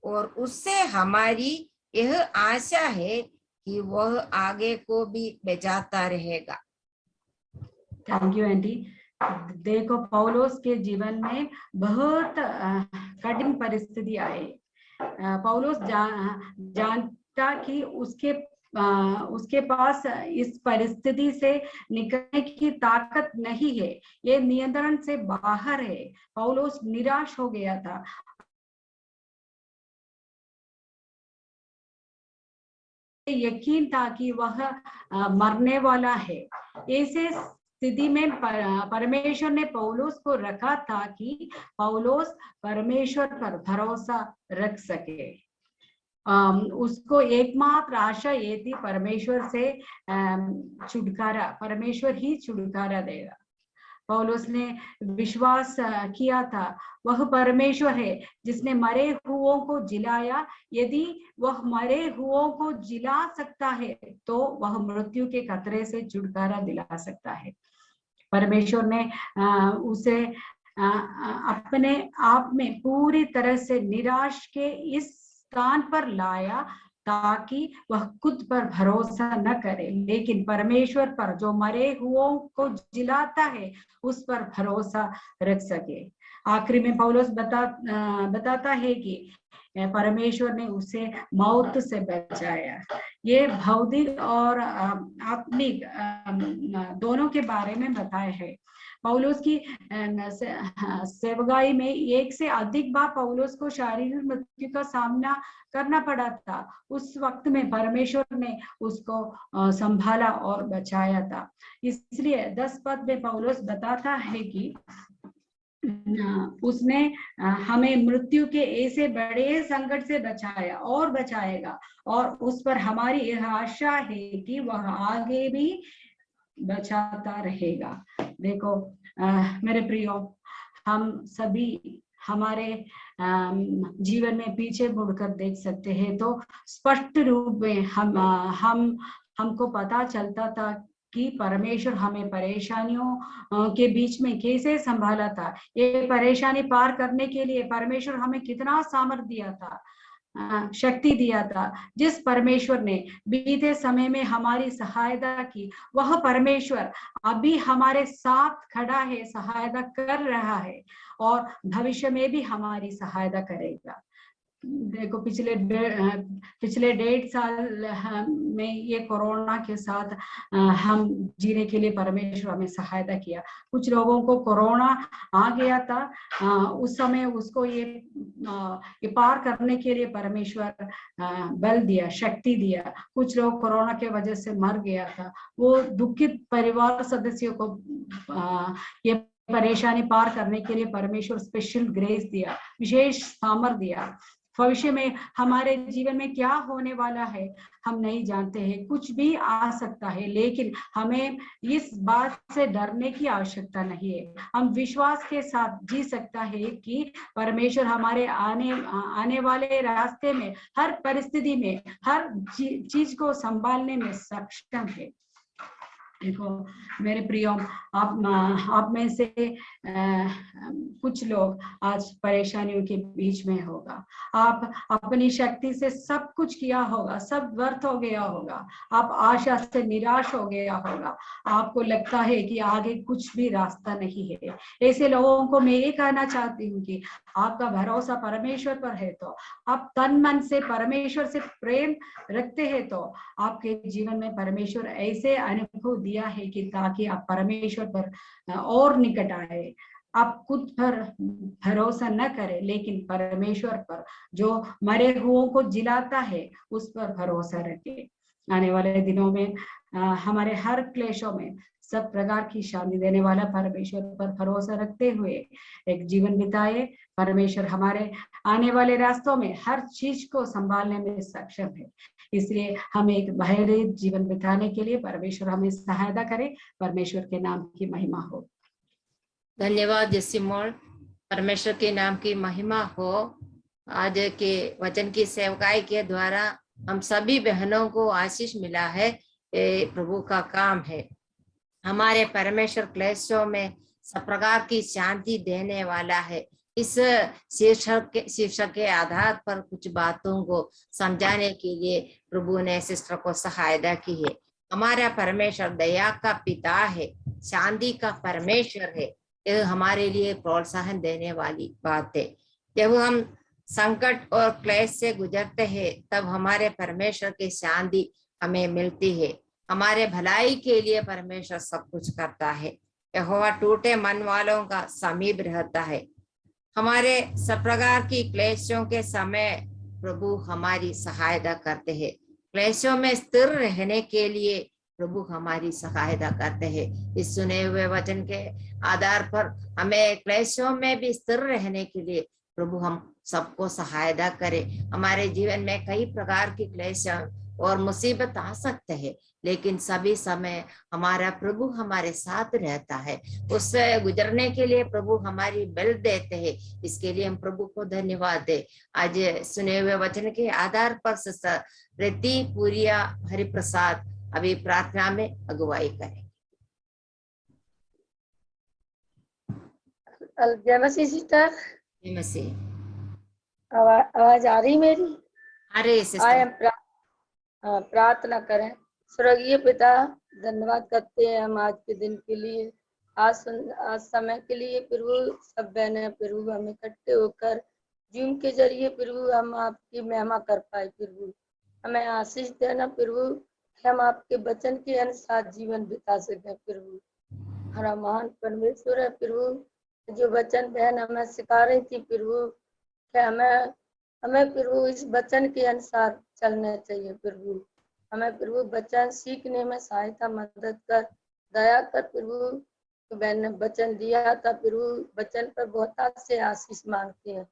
और उससे हमारी यह आशा है कि वह आगे को भी बचाता रहेगा। Thank you aunty. देखो, पौलुस के जीवन में बहुत कठिन परिस्थिति आई। पौलुस जानता कि उसके पास इस परिस्थिति से निकलने की ताकत नहीं है, ये नियंत्रण से बाहर है। पौलुस निराश हो गया था। यकीन था कि वह मरने वाला है। ऐसे स्थिति में परमेश्वर ने पौलुस को रखा था कि पौलुस परमेश्वर पर भरोसा रख सके। उसको एकमात्र आशा ये थी, परमेश्वर से छुटकारा, परमेश्वर ही छुटकारा देगा। पौलुस ने विश्वास किया था वह परमेश्वर है जिसने मरे हुओं को जिलाया। यदि वह मरे हुओं को जिला सकता है तो वह मृत्यु के खतरे से छुटकारा दिला सकता है। परमेश्वर ने उसे अपने आप में पूरी तरह से निराश के इस स्थान पर लाया, ताकि वह खुद पर भरोसा न करे, लेकिन परमेश्वर पर जो मरे हुओं को जिलाता है उस पर भरोसा रख सके। आखिरी में पौलुस बताता है कि परमेश्वर ने उसे मौत से बचाया। ये भौतिक और आत्मिक दोनों के बारे में बताया है। पौलुस की सेवकाई में 1 से अधिक बार पौलुस को शारीरिक मृत्यु का सामना करना पड़ा था। उस वक्त में परमेश्वर ने उसको संभाला और बचाया था। इसलिए 10 पद में पौलुस बताता है कि उसने हमें मृत्यु के ऐसे बड़े संकट से बचाया और बचाएगा, और उस पर हमारी यह आशा है कि वह आगे भी बचाता रहेगा। देखो मेरे प्रियो, हम सभी हमारे जीवन में पीछे मुड़कर देख सकते हैं तो स्पष्ट रूप में हमको पता चलता था कि परमेश्वर हमें परेशानियों के बीच में कैसे संभाला था। ये परेशानी पार करने के लिए परमेश्वर हमें कितना सामर्थ्य दिया था, शक्ति दिया था। जिस परमेश्वर ने बीते समय में हमारी सहायता की, वह परमेश्वर अभी हमारे साथ खड़ा है, सहायता कर रहा है और भविष्य में भी हमारी सहायता करेगा। देखो पिछले 1.5 साल में ये कोरोना के साथ हम जीने के लिए परमेश्वर हमें सहायता किया। कुछ लोगों को कोरोना आ गया था, उस समय उसको ये पार करने के लिए परमेश्वर बल दिया, शक्ति दिया। कुछ लोग कोरोना के वजह से मर गया था। वो दुखित परिवार सदस्यों को ये परेशानी पार करने के लिए परमेश्वर स्पेशल ग्रेस दिया, विशेष सामर्थ्य दिया। भविष्य में हमारे जीवन में क्या होने वाला है हम नहीं जानते हैं, कुछ भी आ सकता है, लेकिन हमें इस बात से डरने की आवश्यकता नहीं है। हम विश्वास के साथ जी सकता है कि परमेश्वर हमारे आने वाले रास्ते में, हर परिस्थिति में, हर चीज को संभालने में सक्षम है। देखो मेरे प्रियो, आप में से कुछ लोग आज परेशानियों के बीच में होगा। आप अपनी शक्ति से सब कुछ किया होगा, सब व्यर्थ हो गया होगा। आप आशा से निराश हो गया होगा। आपको लगता है कि आगे कुछ भी रास्ता नहीं है। ऐसे लोगों को मैं ये कहना चाहती हूँ कि आपका भरोसा परमेश्वर पर है तो, आप तन मन से परमेश्वर से प्रेम रखते हैं तो आपके जीवन में परमेश्वर ऐसे अनुभव दिया है कि ताकि आप परमेश्वर पर और निकट आए। आप खुद पर भरोसा न करें, लेकिन परमेश्वर पर जो मरे हुओं को जिलाता है उस पर भरोसा रखें। आने वाले दिनों में हमारे हर क्लेशों में सब प्रकार की शांति देने वाला परमेश्वर पर भरोसा रखते हुए एक जीवन बिताए। परमेश्वर हमारे आने वाले रास्तों में हर चीज को संभालने में सक्षम है, इसलिए हमें एक भयरहित जीवन बिताने के लिए परमेश्वर हमें सहायता करे। परमेश्वर के नाम की महिमा हो। धन्यवाद जसिमोल, परमेश्वर के नाम की महिमा हो। आज के वचन की सेवकाई के द्वारा हम सभी बहनों को आशीष मिला है। प्रभु का काम है। हमारे परमेश्वर क्लेशों में सब प्रकार की शांति देने वाला है। इस शीर्षक के आधार पर कुछ बातों को समझाने के लिए प्रभु ने सिस्टर को सहायता की है। हमारा परमेश्वर दया का पिता है, शांति का परमेश्वर है। यह हमारे लिए प्रोत्साहन देने वाली बात है। जब हम संकट और क्लेश से गुजरते हैं तब हमारे परमेश्वर की शांति हमें मिलती है। हमारे भलाई के लिए परमेश्वर सब कुछ करता है। यहोवा टूटे मन वालों का समीप रहता है। हमारे सब प्रकार की क्लेशों के समय प्रभु हमारी सहायता करते हैं। क्लेशों में स्थिर रहने के लिए प्रभु हमारी सहायता करते हैं। इस सुने हुए वचन के आधार पर हमें क्लेशों में भी स्थिर रहने के लिए प्रभु हम सबको सहायता करे। हमारे जीवन में कई प्रकार की क्लेश और मुसीबत आ सकते हैं, लेकिन सभी समय हमारा प्रभु हमारे साथ रहता है। उससे गुजरने के लिए प्रभु हमारी बल देते हैं। इसके लिए हम प्रभु को धन्यवाद दे। आज सुने हुए वचन के आधार पर सिस्टर रिति पुरिया हरिप्रसाद अभी प्रार्थना में अगुवाई करें। जय मसीह सिस्टर। जय मसीह। आवाज आ रही मेरी? अरे सिस्टर प्रार्थना करें। स्वर्गीय पिता, धन्यवाद करते हैं हम आज के दिन के लिए, आज समय के लिए। प्रभु सब बहने प्रभु हम इकट्ठे होकर जूम के जरिए प्रभु हम आपकी महिमा कर पाए। प्रभु हमें आशीष देना प्रभु, हम आपके वचन के अनुसार जीवन बिता सके। प्रभु हमारा महान परमेश्वर है प्रभु, जो वचन बहन हमें सिखा रही थी प्रभु, हमें प्रभु इस वचन के अनुसार चलना चाहिए। प्रभु हमें प्रभु वचन सीखने में सहायता मदद कर, दया कर। प्रभु बहन ने वचन दिया था प्रभु, वचन पर बहुत से आशीष मांगते हैं।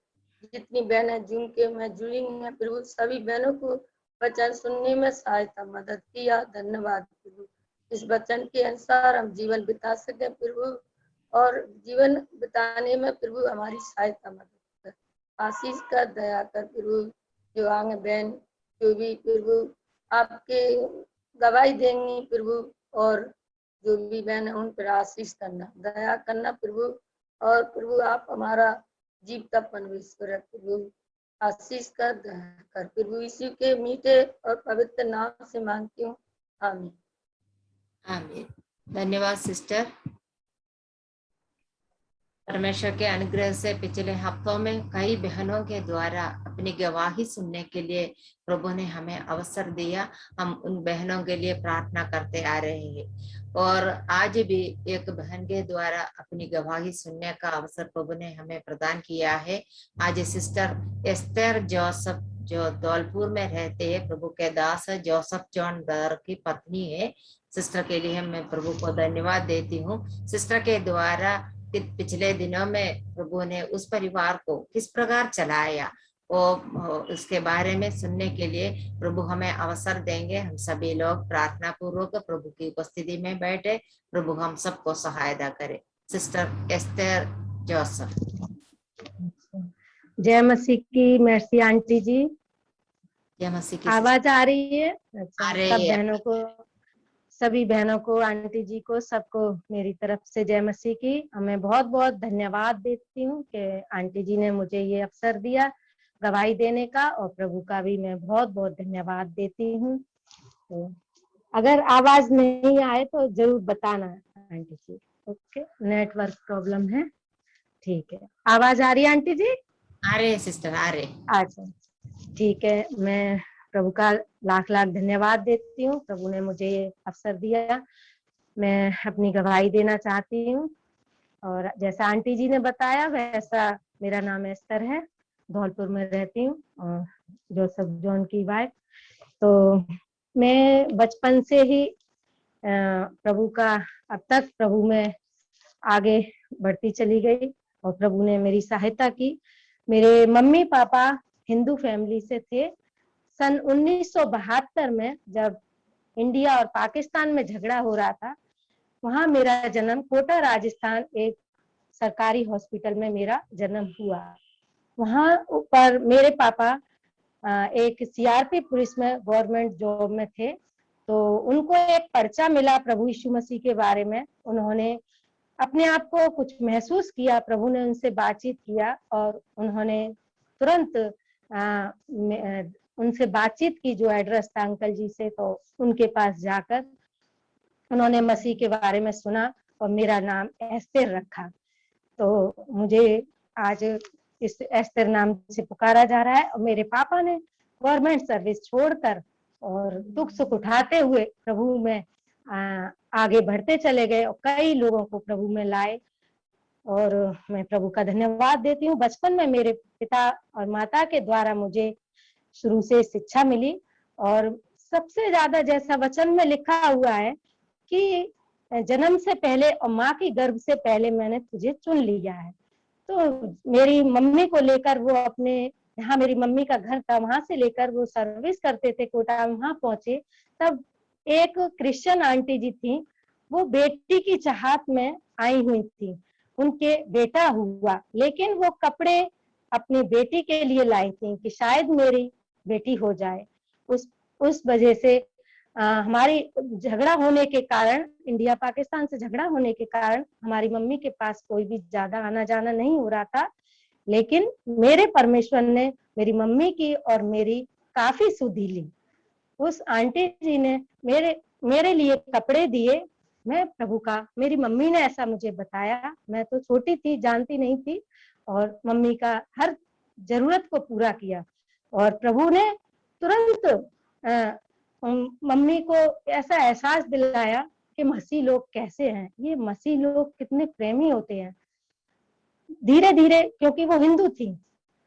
जितनी बहनें जूम के में जुड़ी हुई हैं प्रभु, सभी बहनों को वचन सुनने में सहायता मदद किया। धन्यवाद प्रभु, इस वचन के अनुसार हम जीवन बिता सके प्रभु, और जीवन बिताने में प्रभु हमारी सहायता मदद कर, आशीष कर, दया कर। प्रभु जो आगे बहन जो भी प्रभु आपके गवाही देंगी प्रभु, और जो भी बहन है उन पर आशीष करना, दया करना प्रभु। और प्रभु आप हमारा जीवता परमेश्वर है प्रभु, आशीष कर दया कर प्रभु। यीशु के मीठे और पवित्र नाम से मांगती हूँ, आमीन। आमीन। धन्यवाद सिस्टर। परमेश्वर के अनुग्रह से पिछले हफ्तों में कई बहनों के द्वारा अपनी गवाही सुनने के लिए प्रभु ने हमें अवसर दिया। हम उन बहनों के लिए प्रार्थना करते आ रहे हैं और आज भी एक बहन के द्वारा अपनी गवाही सुनने का अवसर प्रभु ने हमें प्रदान किया है। आज सिस्टर एस्तर जोसेफ जो धौलपुर में रहते हैं, प्रभु के दास जोसेफ जॉन दर की पत्नी है। सिस्टर के लिए मैं प्रभु को धन्यवाद देती हूँ। सिस्टर के द्वारा पिछले दिनों में प्रभु ने उस परिवार को किस प्रकार चलाया और उसके बारे में सुनने के लिए प्रभु हमें अवसर देंगे। हम सभी लोग प्रार्थना पूर्वक प्रभु की उपस्थिति में बैठे, प्रभु हम सबको सहायता करे। Sister Esther Joseph. जय मसीह की मर्सी आंटी जी। जय मसीह की। आवाज आ रही है? अच्छा, आ रही सब है। बहनों को, सभी बहनों को, आंटी जी को, सबको मेरी तरफ से जय मसीह की। मैं बहुत बहुत धन्यवाद देती हूँ कि आंटी जी ने मुझे ये अवसर दिया गवाही देने का, और प्रभु का भी मैं बहुत बहुत धन्यवाद देती हूँ। तो अगर आवाज नहीं आए तो जरूर बताना आंटी जी। ओके, नेटवर्क प्रॉब्लम है। ठीक है, आवाज आ रही है आंटी जी? आ रहे सिस्टर, आ रहे। अच्छा, ठीक है। मैं प्रभु का लाख लाख धन्यवाद देती हूँ, प्रभु ने मुझे ये अवसर दिया। मैं अपनी गवाही देना चाहती हूँ, और जैसा आंटी जी ने बताया वैसा मेरा नाम एस्तर है, धौलपुर में रहती हूँ, और जोसेफ जॉन की वाइफ। तो मैं बचपन से ही प्रभु का, अब तक प्रभु में आगे बढ़ती चली गई, और प्रभु ने मेरी सहायता की। मेरे मम्मी पापा हिंदू फैमिली से थे। सन 1972 में जब इंडिया और पाकिस्तान में झगड़ा हो रहा था, वहां मेरा जन्म कोटा राजस्थान एक सरकारी हॉस्पिटल में मेरा जन्म हुआ। वहां पर मेरे पापा एक सीआरपी पुलिस में गवर्नमेंट जॉब में थे। तो उनको एक पर्चा मिला प्रभु यीशु मसीह के बारे में। उन्होंने अपने आप को कुछ महसूस किया, प्रभु ने उनसे बातचीत किया, और उन्होंने तुरंत उनसे बातचीत की जो एड्रेस था अंकल जी से। तो उनके पास जाकर उन्होंने मसीह के बारे में सुना और मेरा नाम एस्तर रखा। तो मुझे आज इस एस्तर नाम से पुकारा जा रहा है। और मेरे पापा ने गवर्नमेंट सर्विस छोड़कर और दुख सुख उठाते हुए प्रभु में आगे बढ़ते चले गए, और कई लोगों को प्रभु में लाए। और मैं प्रभु का धन्यवाद देती हूँ। बचपन में मेरे पिता और माता के द्वारा मुझे शुरू से शिक्षा मिली, और सबसे ज्यादा जैसा वचन में लिखा हुआ है कि जन्म से पहले और माँ की गर्भ से पहले मैंने तुझे चुन लिया है। तो मेरी मम्मी को लेकर वो अपने, जहाँ मेरी मम्मी का घर था वहां से लेकर वो सर्विस करते थे कोटा, वहां पहुंचे तब एक क्रिश्चियन आंटी जी थी, वो बेटी की चाहत में आई हुई थी। उनके बेटा हुआ, लेकिन वो कपड़े अपनी बेटी के लिए लाई थी कि शायद मेरी बेटी हो जाए। उस वजह से हमारी झगड़ा होने के कारण, इंडिया पाकिस्तान से झगड़ा होने के कारण हमारी मम्मी के पास कोई भी ज्यादा आना जाना नहीं हो रहा था। लेकिन मेरे परमेश्वर ने मेरी मम्मी की और मेरी काफी सुधि ली। उस आंटी जी ने मेरे लिए कपड़े दिए। मैं प्रभु का, मेरी मम्मी ने ऐसा मुझे बताया, मैं तो छोटी थी, जानती नहीं थी, और मम्मी का हर जरूरत को पूरा किया। और प्रभु ने तुरंत मम्मी को ऐसा एहसास दिलाया कि मसीह लोग कैसे हैं, ये मसीह लोग कितने प्रेमी होते हैं। धीरे धीरे, क्योंकि वो हिंदू थी,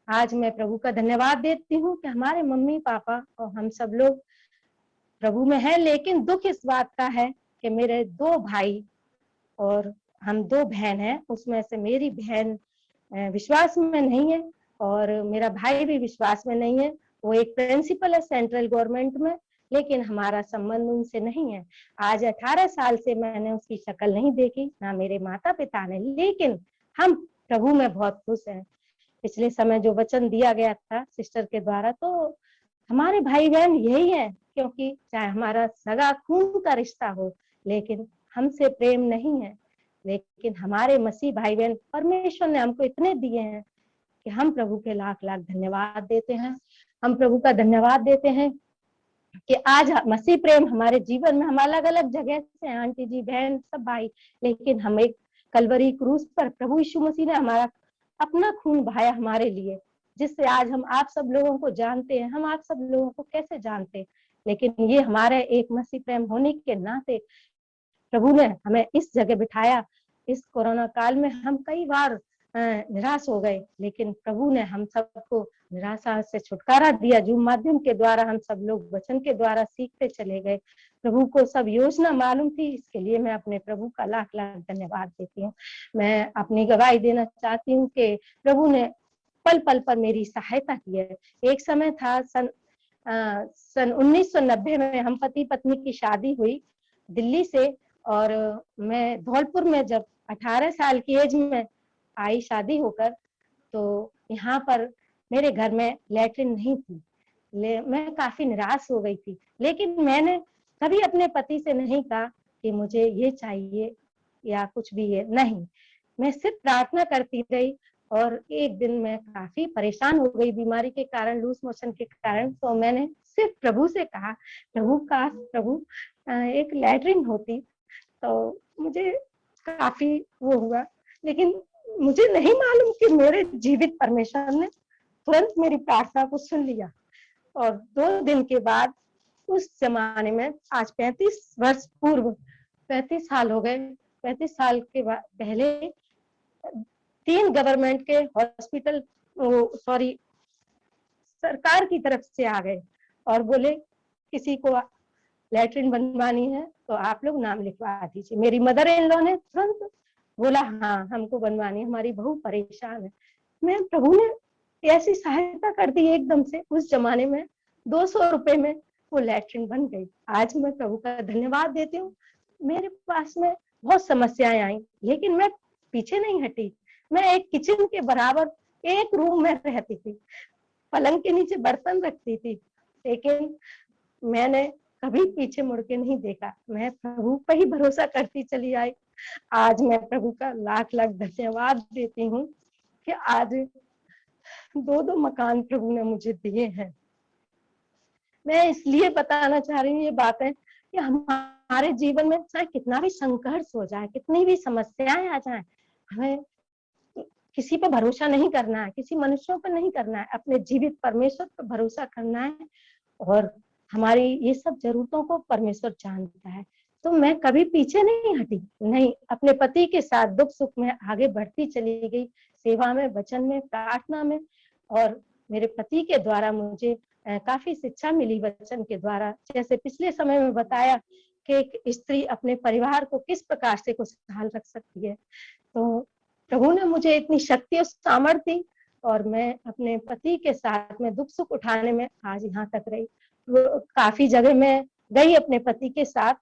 आज मैं प्रभु का धन्यवाद देती हूँ कि हमारे मम्मी पापा और हम सब लोग प्रभु में हैं। लेकिन दुख इस बात का है कि मेरे 2 भाई और हम 2 बहन हैं, उसमें से मेरी बहन विश्वास में नहीं है और मेरा भाई भी विश्वास में नहीं है। वो एक प्रिंसिपल है सेंट्रल गवर्नमेंट में, लेकिन हमारा संबंध उनसे नहीं है। आज 18 साल से मैंने उसकी शक्ल नहीं देखी, ना मेरे माता पिता ने, लेकिन हम प्रभु में बहुत खुश हैं। पिछले समय जो वचन दिया गया था सिस्टर के द्वारा, तो हमारे भाई बहन यही है, क्योंकि चाहे हमारा सगा खून का रिश्ता हो, लेकिन हमसे प्रेम नहीं है, लेकिन हमारे मसीह भाई बहन परमेश्वर ने हमको इतने दिए हैं कि हम प्रभु के लाख लाख धन्यवाद देते हैं। हम प्रभु का धन्यवाद देते हैं कि आज मसीह प्रेम हमारे जीवन में, हम अलग अलग जगह से हैं, आंटी जी, बहन, सब भाई, लेकिन हम एक कलवरी क्रूस पर प्रभु यीशु मसीह ने हमारा अपना खून बहाया हमारे लिए, जिससे आज हम आप सब लोगों को जानते हैं। हम आप सब लोगों को कैसे जानते, लेकिन ये हमारे एक मसीह प्रेम होने के नाते प्रभु ने हमें इस जगह बिठाया। इस कोरोना काल में हम कई बार निराश हो गए, लेकिन प्रभु ने हम सबको निराशा से छुटकारा दिया। जूम माध्यम के द्वारा हम सब लोग वचन के द्वारा सीखते चले गए। प्रभु को सब योजना मालूम थी, इसके लिए मैं अपने प्रभु का लाख लाख धन्यवाद देती हूँ। मैं अपनी गवाही देना चाहती हूँ कि प्रभु ने पल पल पर मेरी सहायता की है। एक समय था सन 1990 में हम पति पत्नी की शादी हुई दिल्ली से, और मैं धौलपुर में जब 18 साल की एज में आई शादी होकर, तो यहाँ पर मेरे घर में लैट्रिन नहीं थी। मैं काफी निराश हो गई थी, लेकिन मैंने कभी अपने पति से नहीं कहा कि मुझे ये चाहिए या कुछ भी है, नहीं, मैं सिर्फ प्रार्थना करती रही। और एक दिन मैं काफी परेशान हो गई बीमारी के कारण, लूज मोशन के कारण, तो मैंने सिर्फ प्रभु से कहा, प्रभु एक लैट्रिन होती तो मुझे काफी वो हुआ। लेकिन मुझे नहीं मालूम कि मेरे जीवित परमेश्वर ने तुरंत मेरी प्रार्थना को सुन लिया। और 2 दिन के बाद, उस जमाने में, आज 35 वर्ष पूर्व, 35 साल हो गए, 35 साल के बाद पहले 3 गवर्नमेंट के हॉस्पिटल, सरकार की तरफ से आ गए और बोले किसी को लैट्रिन बनवानी है तो आप लोग नाम लिखवा दीजिए। मेरी मदर इन लॉ ने तुरंत बोला हाँ हमको बनवानी, हमारी बहू परेशान है। मैं प्रभु ने ऐसी सहायता कर दी एकदम से। उस जमाने में 200 रुपए में वो लैट्रिन बन गई। आज मैं प्रभु का धन्यवाद देती हूँ। मेरे पास में बहुत समस्याएं आई, लेकिन मैं पीछे नहीं हटी। मैं एक किचन के बराबर एक रूम में रहती थी, पलंग के नीचे बर्तन रखती थी, लेकिन मैंने कभी पीछे मुड़ के नहीं देखा। मैं प्रभु पर ही भरोसा करती चली आई। आज मैं प्रभु का लाख लाख धन्यवाद देती हूँ कि आज 2 मकान प्रभु ने मुझे दिए हैं। मैं इसलिए बताना चाह रही हूँ ये बातें कि हमारे जीवन में चाहे कितना भी संघर्ष हो जाए, कितनी भी समस्याएं आ जाए, हमें किसी पर भरोसा नहीं करना है, किसी मनुष्यों पर नहीं करना है, अपने जीवित परमेश्वर पर भरोसा करना है। और हमारी ये सब जरूरतों को परमेश्वर जानता है। तो मैं कभी पीछे नहीं हटी, नहीं, अपने पति के साथ दुख सुख में आगे बढ़ती चली गई, सेवा में, वचन में, प्रार्थना में। और मेरे पति के द्वारा मुझे काफी शिक्षा मिली वचन के द्वारा। जैसे पिछले समय में बताया कि एक स्त्री अपने परिवार को किस प्रकार से खुशहाल रख सकती है, तो प्रभु ने मुझे इतनी शक्ति और सामर्थ्य दी, और मैं अपने पति के साथ में दुख सुख उठाने में आज यहाँ तक रही। काफी जगह मैं गई अपने पति के साथ,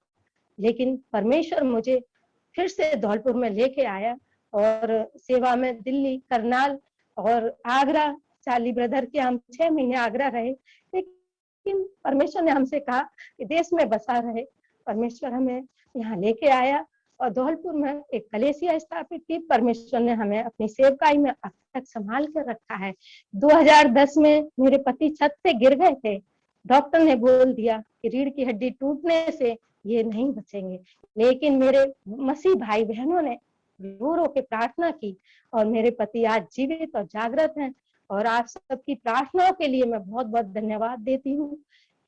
लेकिन परमेश्वर मुझे फिर से धौलपुर में लेके आया, और सेवा में दिल्ली, करनाल और आगरा, चाली ब्रदर के हम 6 महीने आगरा रहे। लेकिन परमेश्वर ने हमसे कहा कि देश में बसा रहे। परमेश्वर हमें यहाँ लेके आया और धौलपुर में एक कलेसिया स्थापित की। परमेश्वर ने हमें अपनी सेवकाई में अब तक संभाल कर रखा है। 2010 में मेरे पति छत से गिर गए थे। डॉक्टर ने बोल दिया कि रीढ़ की हड्डी टूटने से ये नहीं बचेंगे, लेकिन मेरे मसीह भाई बहनों ने रो रो के प्रार्थना की और मेरे पति आज जीवित और जागृत हैं। और आप सबकी प्रार्थनाओं के लिए मैं बहुत बहुत धन्यवाद देती हूँ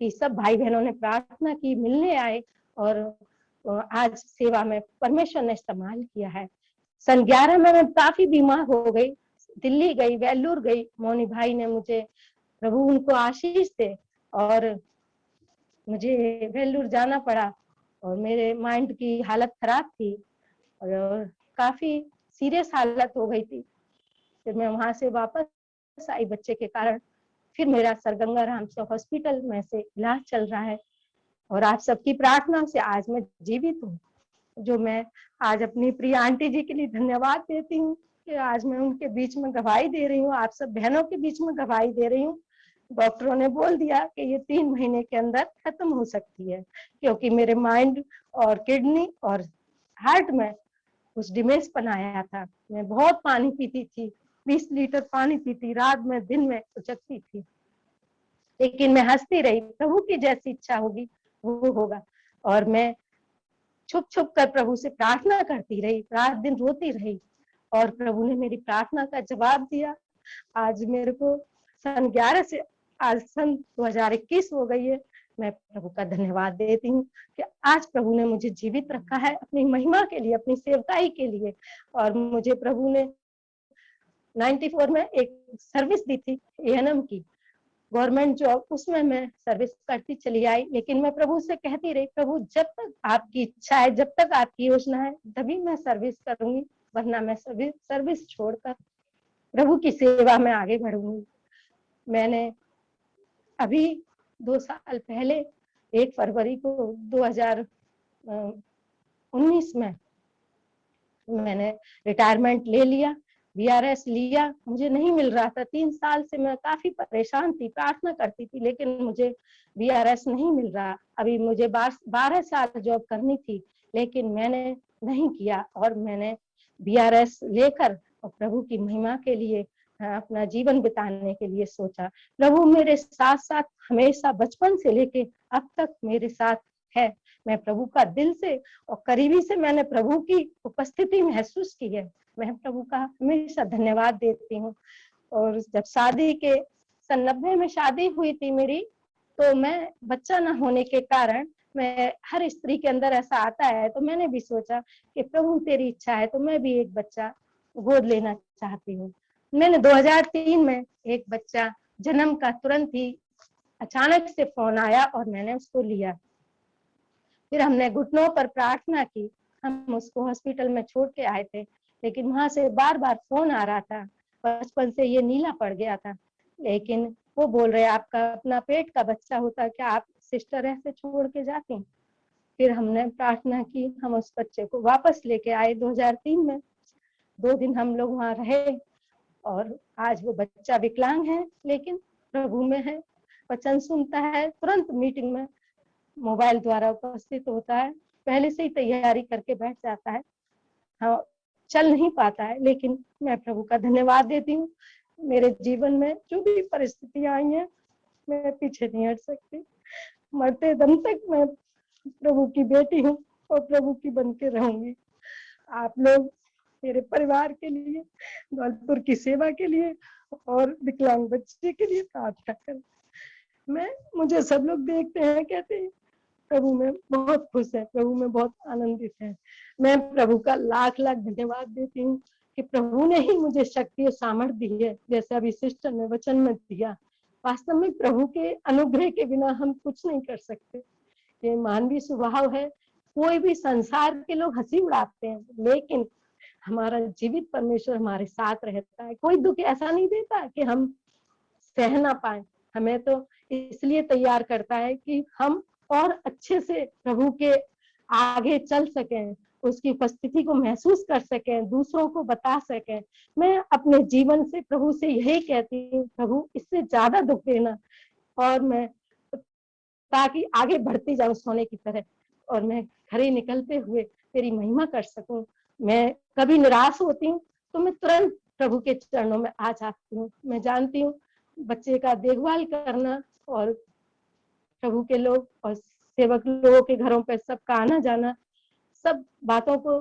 कि सब भाई बहनों ने प्रार्थना की, मिलने आए और आज सेवा में परमेश्वर ने इस्तेमाल किया है। सन 11 में मैं काफी बीमार हो गई, दिल्ली गई, वेल्लूर गई। मोनी भाई ने मुझे, प्रभु उनको आशीष दे, और मुझे वेल्लूर जाना पड़ा और मेरे माइंड की हालत खराब थी और काफी सीरियस हालत हो गई थी। फिर मैं वहां से वापस आई बच्चे के कारण। फिर मेरा सर गंगाराम से हॉस्पिटल में से इलाज चल रहा है, और आप सबकी प्रार्थना से आज मैं जीवित हूँ। जो मैं आज अपनी प्रिय आंटी जी के लिए धन्यवाद देती हूँ कि आज मैं उनके बीच में गवाही दे रही हूँ, आप सब बहनों के बीच में गवाही दे रही हूँ। डॉक्टरों ने बोल दिया कि ये 3 महीने के अंदर खत्म हो सकती है, क्योंकि मेरे माइंड और किडनी और हार्ट में कुछ डिमेंस बनाया था। मैं बहुत पानी पीती थी, 20 लीटर पानी पीती, रात में दिन में उचकती थी, लेकिन मैं हंसती रही, प्रभु की जैसी इच्छा होगी वो होगा। और मैं छुप छुप कर प्रभु से प्रार्थना करती रही, रात दिन रोती रही, और प्रभु ने मेरी प्रार्थना का जवाब दिया। आज मेरे को सन 11 से आज सन 2021 हो गई है। मैं प्रभु का धन्यवाद देती हूँ कि आज प्रभु ने मुझे जीवित रखा है अपनी महिमा के लिए, अपनी सेवकाई के लिए। और मुझे प्रभु ने 94 में एक सर्विस दी थी एएनएम की, गवर्नमेंट जॉब, उसमें मैं सर्विस करती चली आई। लेकिन मैं प्रभु से कहती रही, प्रभु जब तक आपकी इच्छा है, जब तक आपकी योजना है, तभी मैं सर्विस करूंगी, वरना मैं सर्विस छोड़कर प्रभु की सेवा में आगे बढ़ूंगी। मैंने अभी 2 साल पहले 1 फरवरी को 2019 में मैंने रिटायरमेंट ले लिया, वीआरएस लिया। मुझे नहीं मिल रहा था, 3 साल से मैं काफी परेशान थी, प्रार्थना करती थी, लेकिन मुझे वीआरएस नहीं मिल रहा। अभी मुझे 12 साल जॉब करनी थी, लेकिन मैंने नहीं किया, और मैंने वीआरएस लेकर और प्रभु की महिमा के लिए अपना जीवन बिताने के लिए सोचा। प्रभु मेरे साथ साथ हमेशा, बचपन से लेके अब तक मेरे साथ है। मैं प्रभु का दिल से और करीबी से मैंने प्रभु की उपस्थिति महसूस की है। मैं प्रभु का हमेशा धन्यवाद देती हूँ। और जब शादी के सन 90 में शादी हुई थी मेरी, तो मैं बच्चा न होने के कारण, मैं हर स्त्री के अंदर ऐसा आता है, तो मैंने भी सोचा कि प्रभु तेरी इच्छा है तो मैं भी एक बच्चा गोद लेना चाहती हूँ। मैंने 2003 में एक बच्चा जन्म का तुरंत ही अचानक से फोन आया और मैंने उसको लिया। फिर हमने घुटनों पर प्रार्थना की, हम उसको हॉस्पिटल में छोड़ के आए थे, लेकिन वहां से बार बार फोन आ रहा था। बचपन से ये नीला पड़ गया था, लेकिन वो बोल रहे आपका अपना पेट का बच्चा होता, क्या आप सिस्टर ऐसे छोड़ के जाती? फिर हमने प्रार्थना की, हम उस बच्चे को वापस लेके आए 2003 में। 2 दिन हम लोग वहां रहे, और आज वो बच्चा विकलांग है, लेकिन प्रभु में है, वचन सुनता है, तुरंत मीटिंग में मोबाइल द्वारा उपस्थित होता है, पहले से ही तैयारी करके बैठ जाता है। हाँ, चल नहीं पाता है, लेकिन मैं प्रभु का धन्यवाद देती हूँ। मेरे जीवन में जो भी परिस्थितियां आई हैं, मैं पीछे नहीं हट सकती। मरते दम तक मैं प्रभु की बेटी हूँ और प्रभु की बन के रहूंगी। आप लोग मेरे परिवार के लिए, दौलतपुर की सेवा के लिए और विकलांग बच्चे के लिए प्रार्थना करें। मुझे सब लोग देखते हैं, कहते हैं प्रभु में बहुत खुश है, प्रभु में बहुत आनंदित है। मैं प्रभु का लाख लाख धन्यवाद देती हूँ कि प्रभु ने ही मुझे शक्ति और सामर्थ्य दी है, जैसे अभी सिस्टर ने वचन में दिया। वास्तव में प्रभु के अनुग्रह के बिना हम कुछ नहीं कर सकते। ये मानवीय स्वभाव है, कोई भी संसार के लोग हंसी उड़ाते हैं, लेकिन हमारा जीवित परमेश्वर हमारे साथ रहता है। कोई दुख ऐसा नहीं देता कि हम सह ना पाए, हमें तो इसलिए तैयार करता है कि हम और अच्छे से प्रभु के आगे चल सकें, उसकी उपस्थिति को महसूस कर सकें, दूसरों को बता सकें। मैं अपने जीवन से प्रभु से यही कहती हूँ, प्रभु इससे ज्यादा दुख देना, और मैं ताकि आगे बढ़ती जाऊं सोने की तरह, और मैं घरे निकलते हुए तेरी महिमा कर सकूं। मैं कभी निराश होती हूँ तो मैं तुरंत प्रभु के चरणों में आ जाती हूँ। मैं जानती हूँ बच्चे का देखभाल करना और प्रभु के लोग और सेवक लोगों के घरों पे सबका आना जाना, सब बातों को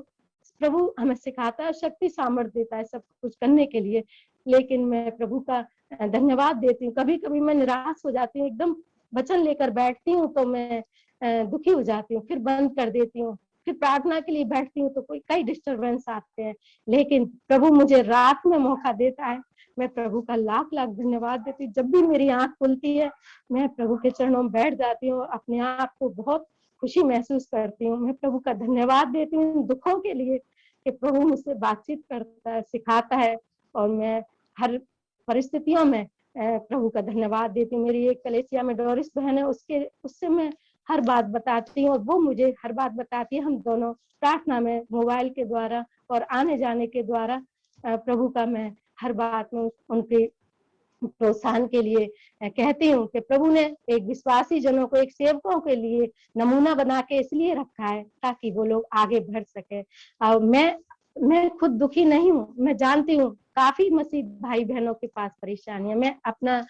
प्रभु हमें सिखाता है, शक्ति सामर्थ्य देता है सब कुछ करने के लिए। लेकिन मैं प्रभु का धन्यवाद देती हूँ। कभी कभी मैं निराश हो जाती हूँ, एकदम वचन लेकर बैठती हूँ तो मैं दुखी हो जाती हूँ, फिर बंद कर देती हूँ, फिर प्रार्थना के लिए बैठती हूँ तो कई डिस्टरबेंस आते हैं, लेकिन प्रभु मुझे रात में मौका देता है। मैं प्रभु का लाख लाख धन्यवाद देती हूँ। जब भी मेरी आंख खुलती है, मैं प्रभु के चरणों में बैठ जाती हूँ, अपने आप को बहुत खुशी महसूस करती हूँ। मैं प्रभु का धन्यवाद देती हूँ दुखों के लिए कि प्रभु मुझसे बातचीत करता है, सिखाता है, और मैं हर परिस्थितियों में प्रभु का धन्यवाद देती हूँ। मेरी एक कलेसिया में डोरिस बहन है, उससे मैं हर बात बताती हूँ और वो मुझे हर बात बताती है। हम दोनों प्रार्थना में मोबाइल के द्वारा और आने जाने के द्वारा प्रभु का मैं हर बात में उनकी प्रोत्साहन के लिए कहती हूँ कि प्रभु ने एक विश्वासी जनों को, एक सेवकों के लिए नमूना बना के इसलिए रखा है ताकि वो लोग आगे बढ़ सके। और मैं खुद दुखी नहीं हूँ, मैं जानती हूँ काफी मसीह भाई बहनों के पास परेशानी है। मैं अपना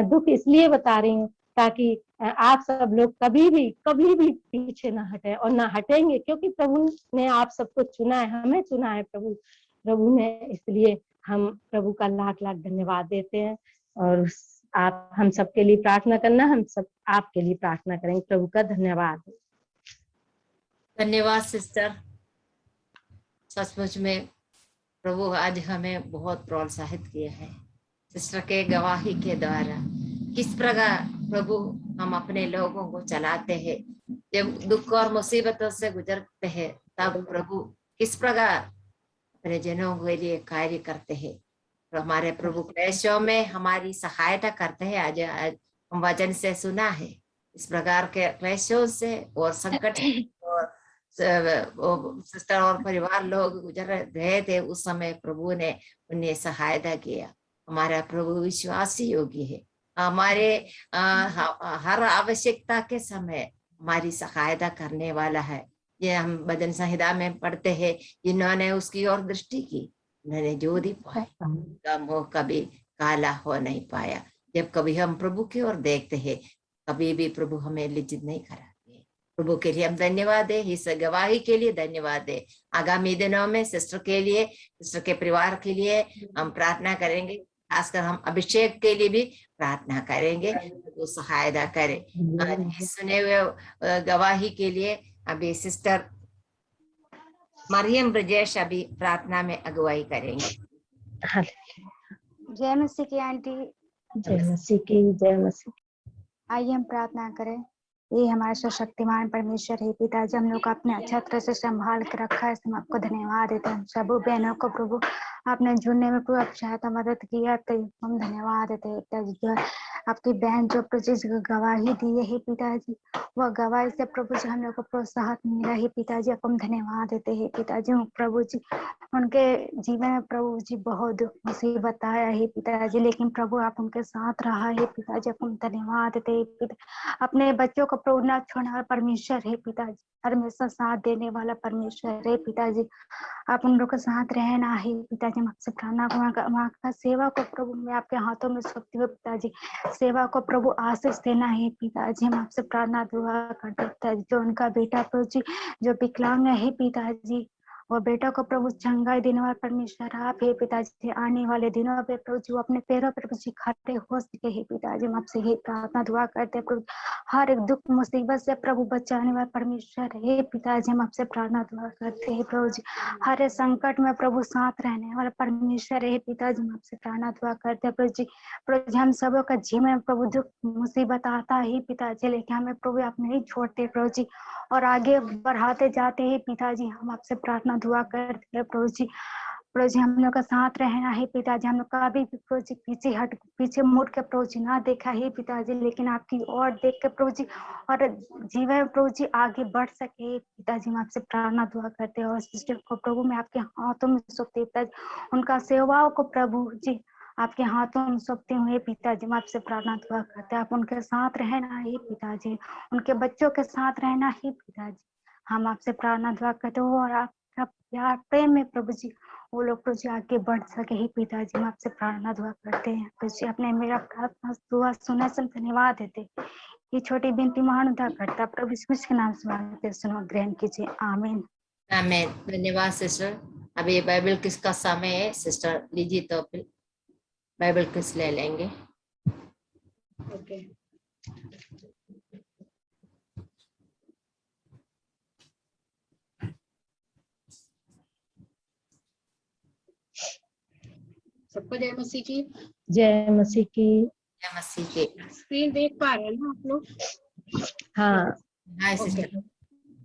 दुख इसलिए बता रही हूँ ताकि आप सब लोग कभी भी पीछे ना हटे और ना हटेंगे, क्योंकि प्रभु ने आप सबको चुना है, हमें चुना है प्रभु ने। इसलिए हम प्रभु का लाख लाख धन्यवाद देते हैं। और आप हम सबके लिए प्रार्थना करना, हम सब आपके लिए प्रार्थना करेंगे। प्रभु का धन्यवाद। धन्यवाद सिस्टर। सचमुच में प्रभु आज हमें बहुत प्रोत्साहित किया है सिस्टर के गवाही के द्वारा। किस प्रकार प्रभु हम अपने लोगों को चलाते हैं, जब दुख और मुसीबतों से गुजरते हैं तब प्रभु किस प्रकार अपने जनों के लिए कार्य करते हैं। तो हमारे प्रभु क्लेशों में हमारी सहायता करते हैं। आज हम वचन से सुना है इस प्रकार के क्लेशों से और संकट और सिस्टर और परिवार लोग गुजर रहे थे, उस समय प्रभु ने उन्हें सहायता किया। हमारा प्रभु विश्वासी योगी है, हमारे हर आवश्यकता के समय हमारी सहायता करने वाला है। ये हम भजन संहिता में पढ़ते हैं, जिन्होंने उसकी ओर दृष्टि की उन्होंने ज्योति पाई, उनका मुंह कभी काला हो नहीं पाया। जब कभी हम प्रभु की ओर देखते हैं, कभी भी प्रभु हमें लज्जित नहीं कराते। प्रभु के लिए हम धन्यवाद है, इस गवाही के लिए धन्यवाद है। आगामी दिनों में सिस्टर के लिए, सिस्टर के परिवार के लिए हम प्रार्थना करेंगे, खासकर हम अभिषेक के लिए भी प्रार्थना करेंगे, वो सहायता करे। सुने हुए गवाही के लिए अभी सिस्टर मरियम ब्रजेश अभी प्रार्थना में अगुवाई करेंगे। जय मसीह की आंटी। जय मसीह की, जय मसीह। आइए हम प्रार्थना करें। ये हमारा सर्वशक्तिमान परमेश्वर है पिताजी, हम लोग को आपने अच्छा तरह से संभाल के रखा है, हम आपको धन्यवाद देते हैं। सब बहनों को प्रभु आपने जुड़ने में प्रभु सहायता मदद किया, तो हम धन्यवाद देते हैं पिताजी। जो आपकी बहन जो प्रभु गवाही दी है पिताजी, वह गवाही से प्रभु जी हम लोग को प्रोत्साहन मिला है पिताजी, आपको हम धन्यवाद देते हैं पिताजी। प्रभु जी उनके जीवन में प्रभु जी बहुत मुसीबत आया है पिताजी, लेकिन प्रभु आप उनके साथ रहा है पिताजी, आपको हम धन्यवाद देते हैं पिता। अपने बच्चों को प्रभु न छोड़ने वाला परमेश्वर है पिताजी, हमेशा साथ देने वाला परमेश्वर है पिताजी, आप उन लोग के साथ रहना है पिताजी। हम आपसे प्रार्थना वहाँ का सेवा को प्रभु मैं आपके हाथों में सौंपती हूँ पिताजी, सेवा को प्रभु आशीष देना है पिताजी। हम आपसे प्रार्थना दुआ करते पिताजी, जो उनका बेटा प्रभु जी जो विकलांग है पिताजी, और बेटा को प्रभु चंगाई देने वाला परमेश्वर आप है पिताजी। आने वाले दिनों पे प्रभु जी वो अपने पैरों पर प्रभु जी खड़े हो सके है पिताजी। हम आपसे ये प्रार्थना दुआ करते हैं प्रभु, हर एक दुख मुसीबत से प्रभु बचाने वाला परमेश्वर है पिताजी। हम आपसे प्रार्थना दुआ करते हैं प्रभु जी, हर एक संकट में प्रभु साथ रहने वाला परमेश्वर है पिताजी। हम आपसे प्रार्थना दुआ करते हैं प्रभु जी, हम सबों का जीवन में प्रभु दुख मुसीबत आता है पिताजी, लेकिन हमें प्रभु आप नहीं छोड़ते प्रभु जी, और आगे बढ़ाते जाते हैं पिताजी। हम आपसे प्रार्थना दुआ करते हैं प्रभु जी हम लोग का साथ रहना है पिताजी। हम लोग कभी भी प्रभु जी पीछे मुड़ के प्रभु जी ना देखा है पिताजी, लेकिन आपकी ओर देख के प्रभु जी और जीवन में प्रभु जी आगे बढ़ सके पिताजी। हम आपसे प्रार्थना दुआ करते हैं, और सिस्टर को प्रभु मैं आपके हाथों में सौंपते पिताजी, उनका सेवाओं को प्रभु जी आपके हाथों में सौंपते हुए पिताजी। हम आपसे प्रार्थना दुआ करते हैं, आप उनके साथ रहना है पिताजी, उनके बच्चों के साथ रहना है पिताजी। हम आपसे प्रार्थना दुआ करते हो, और आपका प्यार प्रेम में प्रभु जी वो लोग प्रभु जी आगे बढ़ सके ही पिताजी। हम आपसे प्रार्थना दुआ करते हैं प्रभु जी, आपने मेरा प्रार्थना दुआ सुना, सब धन्यवाद देते। ये छोटी बिनती महान उद्धार करता प्रभु यीशु के नाम से मांगते, सुनो ग्रहण कीजिए, आमीन। आमीन। धन्यवाद सिस्टर। अभी बाइबल किस का समय है, सिस्टर लीजिए तो फिर बाइबल किस ले लेंगे। ओके सबको जय मसीह की। जय मसीह की। जय मसीह की। स्क्रीन देख पा रहे हैं ना आप लोग? हाँ हाय सिस्टर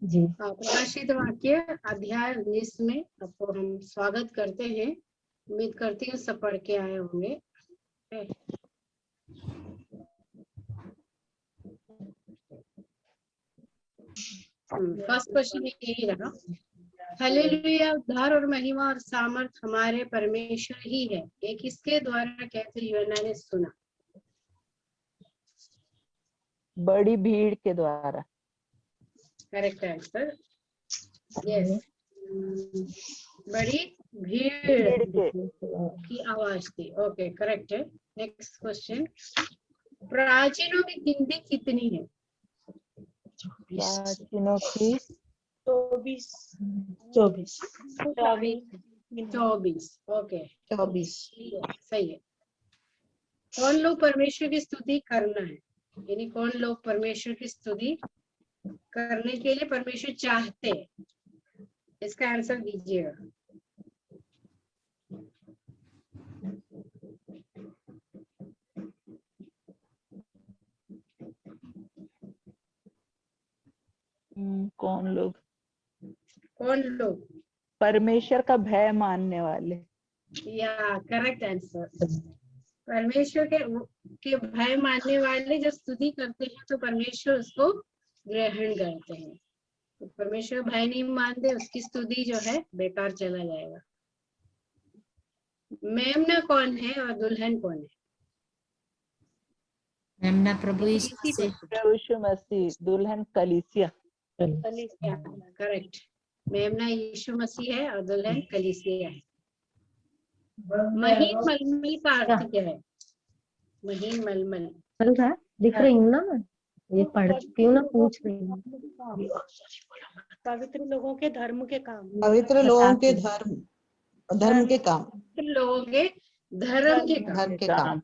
जी। प्रकाशित वाक्य अध्याय 19 में आपको हम स्वागत करते हैं। उम्मीद करती हूँ सब पढ़ के आए होंगे। फर्स्ट क्वेश्चन यही रहा, हालेलुया, उद्धार और महिमा और सामर्थ हमारे परमेश्वर ही है। ये किसके द्वारा कहते यूहन्ना ने सुना? बड़ी भीड़ के द्वारा। Correct answer, yes. बड़ी भीड़ की आवाज थी। ओके, करेक्ट है। नेक्स्ट क्वेश्चन, प्राचीनों की गिनती कितनी है? प्राचीनों की 24। 24। ओके, 24। सही है। कौन लोग परमेश्वर की स्तुति करना है, यानी कौन लोग परमेश्वर की स्तुति करने के लिए परमेश्वर चाहते हैं, इसका आंसर दीजिएगा। कौन लोग? कौन लोग? परमेश्वर का भय मानने वाले। या करेक्ट आंसर, परमेश्वर के भय मानने वाले जब स्तुति करते हैं तो परमेश्वर उसको ग्रहण करते हैं। तो परमेश्वर भय नहीं मानते, उसकी स्तुति जो है बेकार चला जाएगा। मेमना कौन है और दुल्हन कौन है? मेमना प्रभु यीशु मसीह, दुल्हन कलीसिया। करेक्ट, मेमना यीशु मसीह है और दुल्हन कलीसिया है। महीन मलमल का अर्थ क्या है? महीन मलमल दिख रही हूँ ना, ये पढ़ती हूँ ना, पूछ रही हूँ। पवित्र लोगों के धर्म के काम। पवित्र लोगों के धर्म के काम। लोगों के धर्म के काम, काम।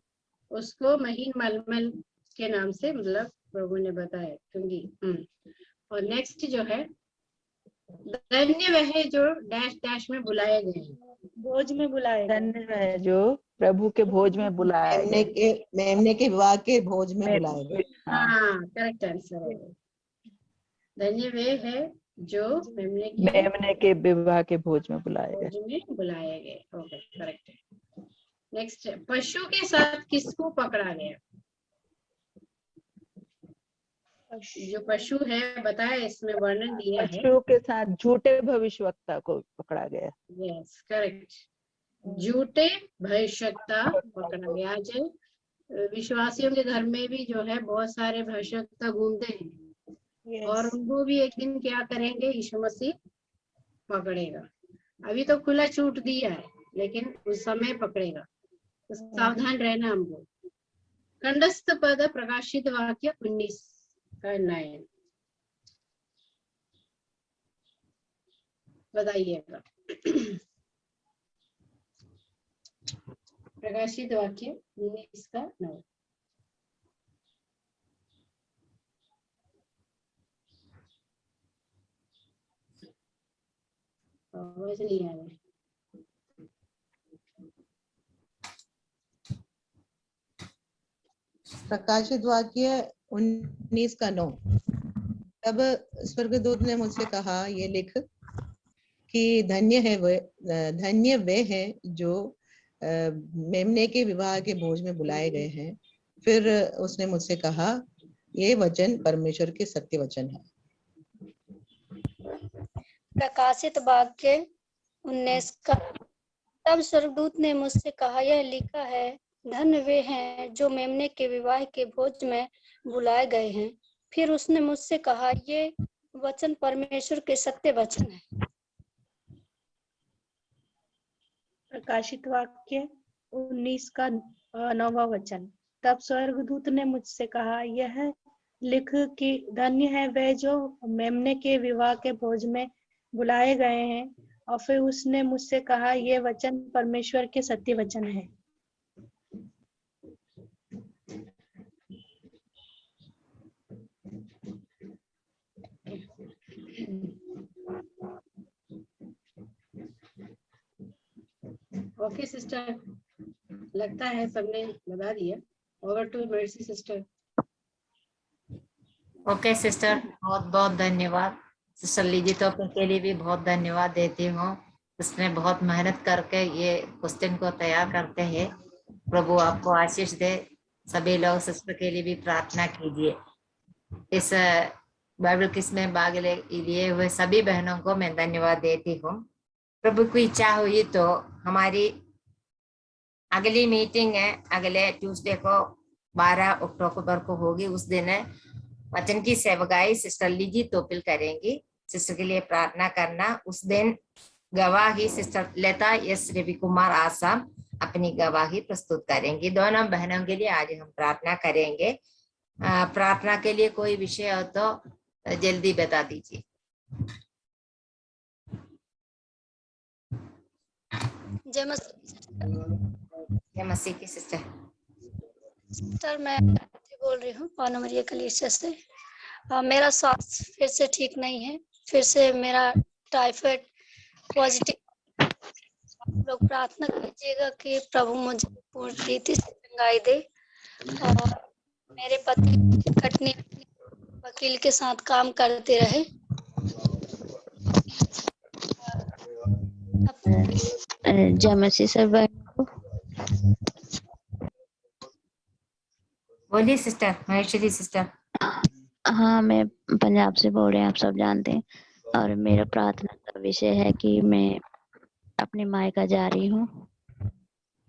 उसको महीन मलमल के नाम से मतलब प्रभु ने बताया, क्योंकि और नेक्स्ट जो है, धन्य वह जो डैश डैश में बुलाए गए हैं, भोज में बुलाए गए। धन्य है जो प्रभु के भोज में बुलाए गए। मेमने के विवाह के भोज में बुलाए गए। हाँ, करेक्ट आंसर है। धन्य वे है जो मेमने के विवाह के भोज में बुलाए गए। ओके, करेक्ट है। नेक्स्ट, पशु के साथ किसको पकड़ा गया? जो पशु है बताया, इसमें वर्णन दिया है। पशु के साथ झूठे भविष्यवक्ता को पकड़ा गया। यस, करेक्ट, झूठे भविष्यवक्ता पकड़ा गया। आज विश्वासियों के घर में भी जो है बहुत सारे भविष्यवक्ता घूमते हैं, और उनको भी एक दिन क्या करेंगे, यीशु मसीह पकड़ेगा। अभी तो खुला छूट दिया है, लेकिन उस समय पकड़ेगा, तो सावधान रहना हमको। कंडस्थ पद प्रकाशित वाक्य 19 का 9 बताइएगा। प्रकाशित वाक्य 19 का 9। आवाज नहीं आ रही। प्रकाशित वाक्य 19 का 9। तब स्वर्गदूत ने मुझसे कहा, ये लिख कि धन्य वे हैं जो मेमने के विवाह के भोज में बुलाए गए हैं। फिर उसने मुझसे कहा, ये वचन परमेश्वर के सत्य वचन है। प्रकाशित वाक्य 19 का। तब स्वर्गदूत ने मुझसे कहा, यह लिखा है, धन्य वे हैं जो मेमने के विवाह के भोज में बुलाए गए हैं। फिर उसने मुझसे कहा, ये वचन परमेश्वर के सत्य वचन है। प्रकाशित वाक्य 19 का 9वां वचन। तब स्वर्गदूत ने मुझसे कहा, यह लिख कि धन्य है वे जो मेमने के विवाह के भोज में बुलाए गए हैं। और फिर उसने मुझसे कहा, ये वचन परमेश्वर के सत्य वचन है। ओके सिस्टर, लगता है सबने बता दिया। Over to Mercy sister. Okay sister, बहुत बहुत धन्यवाद। सिस्टर लीजितो के लिए भी बहुत धन्यवाद देती हूँ। उसने बहुत मेहनत करके ये क्वेश्चन को तैयार करते हैं। प्रभु आपको आशीष दे। सभी लोग सिस्टर के लिए भी प्रार्थना कीजिए। इस बाइबल क्विज में भाग लिए हुए सभी बहनों को मैं धन्यवाद देती हूँ। प्रभु की इच्छा हुई तो हमारी अगली मीटिंग है अगले ट्यूसडे को 12 अक्टूबर को होगी। उस दिन वचन की सेवकाई सिस्टर लीजी तोपिल करेंगी। सिस्टर के लिए प्रार्थना करना। उस दिन गवाही सिस्टर लता एस रवि कुमार आसाम अपनी गवाही प्रस्तुत करेंगी। दोनों बहनों के लिए आज हम प्रार्थना करेंगे। प्रार्थना के लिए कोई विषय हो तो जल्दी बता दीजिए। जय मसीह की सिस्टर। सिस्टर मैं बोल रही हूँ पानमरिया कलीसिया से। मेरा स्वास्थ्य फिर से ठीक नहीं है। फिर से मेरा टाइफाइड पॉजिटिव। लोग प्रार्थना कीजिएगा कि प्रभु मुझे पूर्ण रीति से चंगाई दे। और मेरे पति कटनी वकील के साथ काम करते रहे। जय मसीह सर। बोलिए सिस्टर महेश्वरी सिस्टर। हाँ, मैं पंजाब से बोल रहे हैं, आप सब जानते हैं। और मेरा प्रार्थना का विषय है कि मैं अपने मायका जा रही हूँ,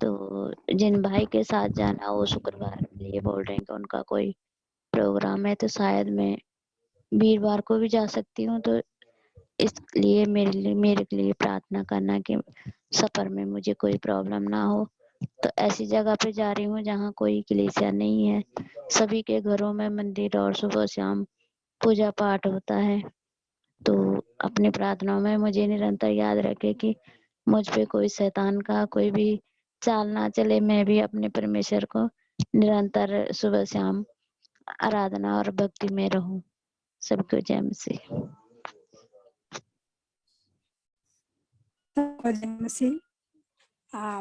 तो जिन भाई के साथ जाना वो शुक्रवार के लिए बोल रहे हैं कि उनका कोई प्रोग्राम है, तो शायद मैं वीरवार को भी जा सकती हूँ। तो इसलिए मेरे के लिए प्रार्थना करना कि सफर में मुझे कोई प्रॉब्लम ना हो। तो ऐसी जगह पे जा रही हूँ जहाँ कोई कलीसिया नहीं है। सभी के घरों में मंदिर और सुबह शाम पूजा पाठ होता है। तो अपनी प्रार्थनाओं में मुझे निरंतर याद रखे कि मुझ पे कोई शैतान का कोई भी चाल ना चले। मैं भी अपने परमेश्वर को निरंतर सुबह शाम आराधना और भक्ति में रहूं। सबको जय मसीह।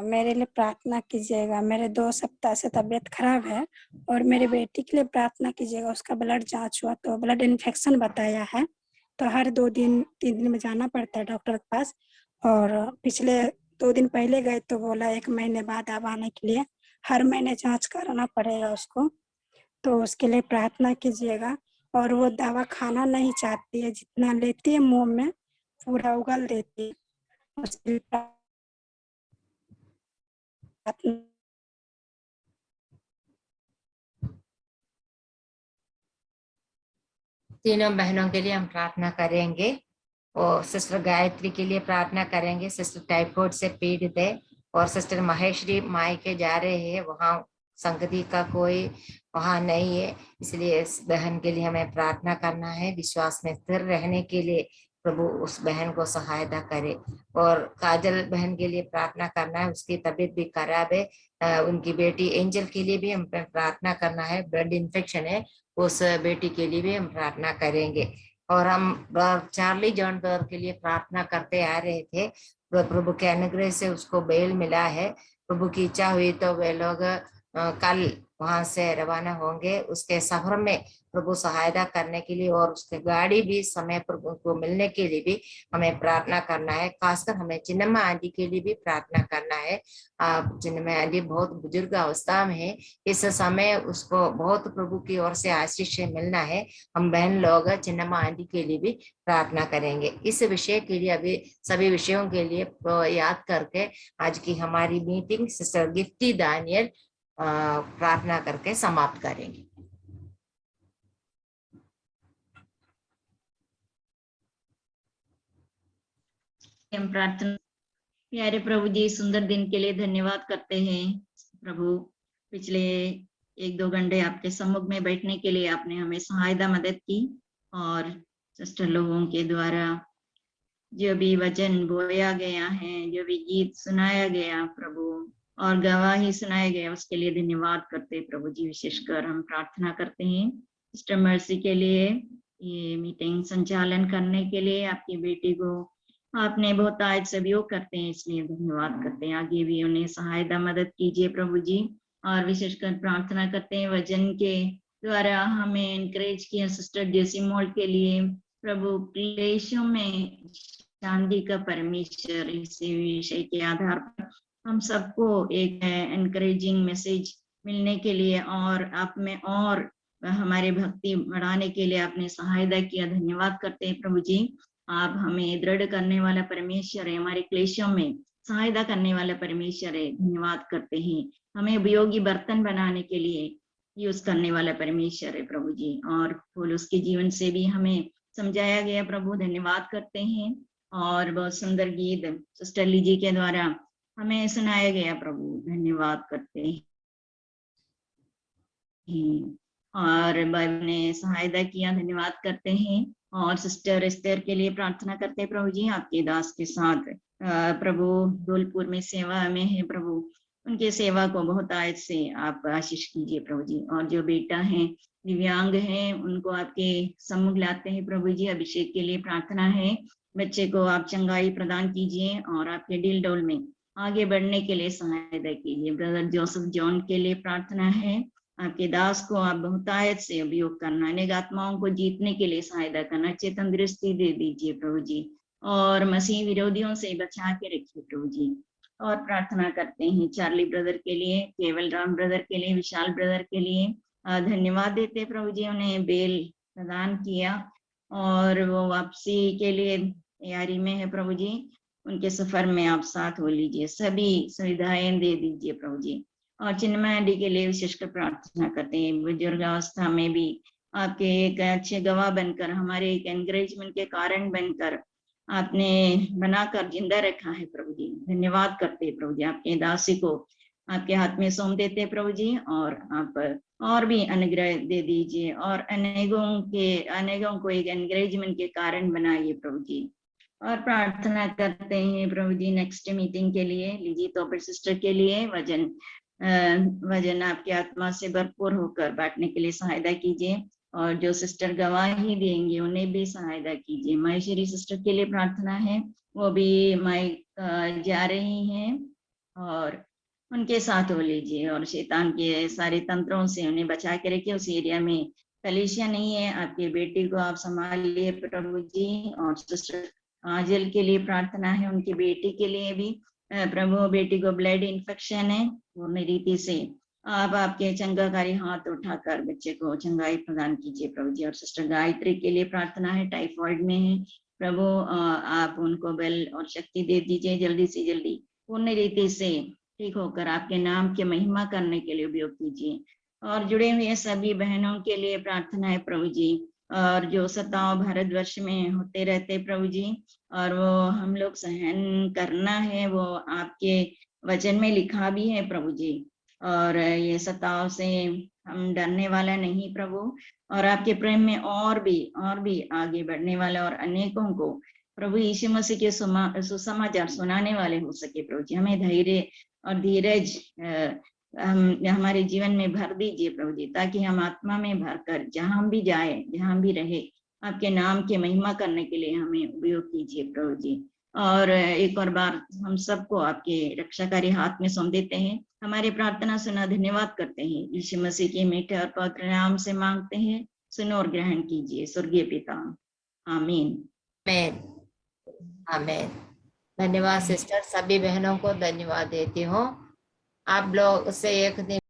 मेरे लिए प्रार्थना कीजिएगा। मेरे 2 सप्ताह से तबीयत खराब है और मेरी बेटी के लिए प्रार्थना कीजिएगा। उसका ब्लड जांच हुआ तो ब्लड इन्फेक्शन बताया है, तो हर 2-3 दिन में जाना पड़ता है डॉक्टर के पास। और पिछले 2 दिन पहले गए तो बोला 1 महीने बाद अब आने के लिए। हर महीने जांच कराना पड़ेगा उसको, तो उसके लिए प्रार्थना कीजिएगा। और वो दवा खाना नहीं चाहती है, जितना लेती है मुंह में पूरा उगल देती है। उसके लिए तीनों बहनों के लिए हम प्रार्थना करेंगे और सिस्टर गायत्री के लिए प्रार्थना करेंगे। सिस्टर टाइफाइड से पीड़ित है और सिस्टर महेश्वरी मायके जा रहे हैं, वहाँ संगति का कोई वहाँ नहीं है, इसलिए इस बहन के लिए हमें प्रार्थना करना है। विश्वास में स्थिर रहने के लिए प्रभु उस बहन को सहायता करे। और काजल बहन के लिए प्रार्थना करना है, उसकी तबीयत भी खराब है। उनकी बेटी एंजल के लिए भी हम प्रार्थना करना है, ब्लड इन्फेक्शन है, उस बेटी के लिए भी हम प्रार्थना करेंगे। और हम चार्ली जॉन डोर के लिए प्रार्थना करते आ रहे थे। प्रभु के अनुग्रह से उसको बेल मिला है। प्रभु की इच्छा हुई तो वे लोग कल वहां से रवाना होंगे। उसके सफर में प्रभु सहायता करने के लिए और उसके गाड़ी भी समय पर उनको मिलने के लिए भी हमें प्रार्थना करना है। खासकर हमें चिन्नम्मा आंटी के लिए भी प्रार्थना करना है। चिन्नम्मा आंटी बहुत बुजुर्ग अवस्था में है, इस समय उसको बहुत प्रभु की ओर से आशीष मिलना है। हम बहन लोग चिन्नम्मा आंटी के लिए भी प्रार्थना करेंगे। इस विषय के लिए अभी सभी विषयों के लिए याद करके आज की हमारी मीटिंग सिस्टर गिफ्टी दानियल प्रार्थना करके समाप्त करेंगे। हम प्रार्थना। प्यारे प्रभु जी, सुंदर दिन के लिए धन्यवाद करते हैं। प्रभु, पिछले 1-2 घंटे आपके सम्मुख में बैठने के लिए आपने हमें सहायता मदद की और सिस्टर लोगों के द्वारा जो भी वचन बोया गया है, जो भी गीत सुनाया गया प्रभु और गवाही सुनाया गया, उसके लिए धन्यवाद करते प्रभु जी। विशेषकर हम प्रार्थना करते हैं सिस्टर मर्सी के लिए, ये मीटिंग संचालन करने के लिए आपकी बेटी को आपने बहुत आज सहयोग करते हैं, इसलिए धन्यवाद करते हैं। आगे भी उन्हें सहायता मदद कीजिए प्रभु जी। और विशेषकर प्रार्थना करते हैं वचन के द्वारा हमें इनकरेज किया सिस्टर जेसी मोल्ड के लिए प्रभु, क्लेशों में शांति का परमेश्वर, इसी विषय के आधार पर हम सबको एक एनकरेजिंग मैसेज मिलने के लिए और आप में और हमारे भक्ति बढ़ाने के लिए आपने सहायता किया, धन्यवाद करते हैं प्रभु जी। आप हमें दृढ़ करने वाला परमेश्वर है, हमारे क्लेशों में सहायता करने वाला परमेश्वर है, धन्यवाद करते हैं। हमें उपयोगी बर्तन बनाने के लिए यूज करने वाला परमेश्वर है प्रभु जी। और फूल उसके जीवन से भी हमें समझाया गया प्रभु, धन्यवाद करते हैं। और बहुत सुंदर गीत सिस्टर लीजी के द्वारा हमें सुनाया गया प्रभु, धन्यवाद करते हैं। और बाइबल ने सहायता किया, धन्यवाद करते हैं। और सिस्टर एस्तर के लिए प्रार्थना करते हैं प्रभु जी, आपके दास के साथ प्रभु धौलपुर में सेवा में है प्रभु, उनके सेवा को बहुत आयत से आप आशीष कीजिए प्रभु जी। और जो बेटा है दिव्यांग है, उनको आपके सम्मुख लाते हैं प्रभु जी। अभिषेक के लिए प्रार्थना है, बच्चे को आप चंगाई प्रदान कीजिए और आपके दिल डोल में आगे बढ़ने के लिए सहायता कीजिए। ब्रदर जोसेफ जॉन के लिए प्रार्थना है, आपके दास को आप बहुतायत से उपयोग करना, अनेक आत्माओं को जीतने के लिए सहायता करना, चेतन दृष्टि दे दीजिए प्रभु जी। और मसीह विरोधियों से बचा के रखिए प्रभु जी। और प्रार्थना करते हैं चार्ली ब्रदर के लिए, केवल राम ब्रदर के लिए, विशाल ब्रदर के लिए धन्यवाद देते प्रभु जी, उन्हें बेल प्रदान किया और वो वापसी के लिए तैयारी में है प्रभु जी। उनके सफर में आप साथ हो लीजिए, सभी सुविधाएं दे दीजिए प्रभु जी। और चिन्मय आंटी के लिए विशेषकर प्रार्थना करते हैं, बुजुर्ग अवस्था में भी आपके एक अच्छे गवाह बनकर, हमारे एक एनकरेजमेंट के कारण बनकर आपने बनाकर जिंदा रखा है प्रभु जी, धन्यवाद करते हैं प्रभु जी। आपके दासी को आपके हाथ में सौंप देते हैं प्रभु जी, और आप और भी अनुग्रह दे दीजिए और अनेकों को एक एनकरेजमेंट के कारण बनाइए प्रभु जी। और प्रार्थना करते हैं प्रभु जी नेक्स्ट मीटिंग के लिए, लीजिए तो सिस्टर के लिए वजन आपकी आत्मा से भरपूर होकर बांटने के लिए सहायता कीजिए। और जो सिस्टर गवाही देंगे उन्हें भी सहायता कीजिए। महेश्वरी सिस्टर के लिए प्रार्थना है, वो भी माइक जा रही हैं और उनके साथ हो लीजिए और शैतान के सारे तंत्रों से उन्हें बचा के रखिए। उस एरिया में कलीसिया नहीं है, आपके बेटी को आप संभाल लिए प्रभु जी। और सिस्टर आंजल के लिए प्रार्थना है, उनकी बेटी के लिए भी प्रभु, बेटी को ब्लड इन्फेक्शन है, पूर्ण रीति से आप आपके चंगाकारी हाथ उठाकर बच्चे को चंगाई प्रदान कीजिए प्रभु जी। और सिस्टर गायत्री के लिए प्रार्थना है, टाइफाइड में है प्रभु, आप उनको बल और शक्ति दे दीजिए, जल्दी से जल्दी पूर्ण रीति से ठीक होकर आपके नाम की महिमा करने के लिए उपयोग कीजिए। और जुड़े हुए सभी बहनों के लिए प्रार्थना है प्रभु जी, और जो सताव भारतवर्ष में होते रहते प्रभु जी, और वो हम लोग सहन करना है, वो आपके वचन में लिखा भी है प्रभु जी। और ये सताव से हम डरने वाला नहीं प्रभु, और आपके प्रेम में और भी आगे बढ़ने वाला और अनेकों को प्रभु यीशु मसीह के सुसमाचार सुनाने वाले हो सके प्रभु जी। हमें धैर्य और धीरज हमारे जीवन में भर दीजिए प्रभु जी, ताकि हम आत्मा में भरकर जहां भी जाए, जहां भी रहे, आपके नाम की महिमा करने के लिए हमें उपयोग कीजिए प्रभु जी। और एक और बार हम सबको आपके रक्षाकारी हाथ में सौंप देते हैं, हमारी प्रार्थना सुना धन्यवाद करते हैं, यीशु मसीह के मीठे और पवित्र नाम से मांगते हैं, सुनो और ग्रहण कीजिए स्वर्गीय पिता, आमीन। आमीन आमीन। धन्यवाद सिस्टर, सभी बहनों को धन्यवाद देती हूँ। आप लोग से एक दिन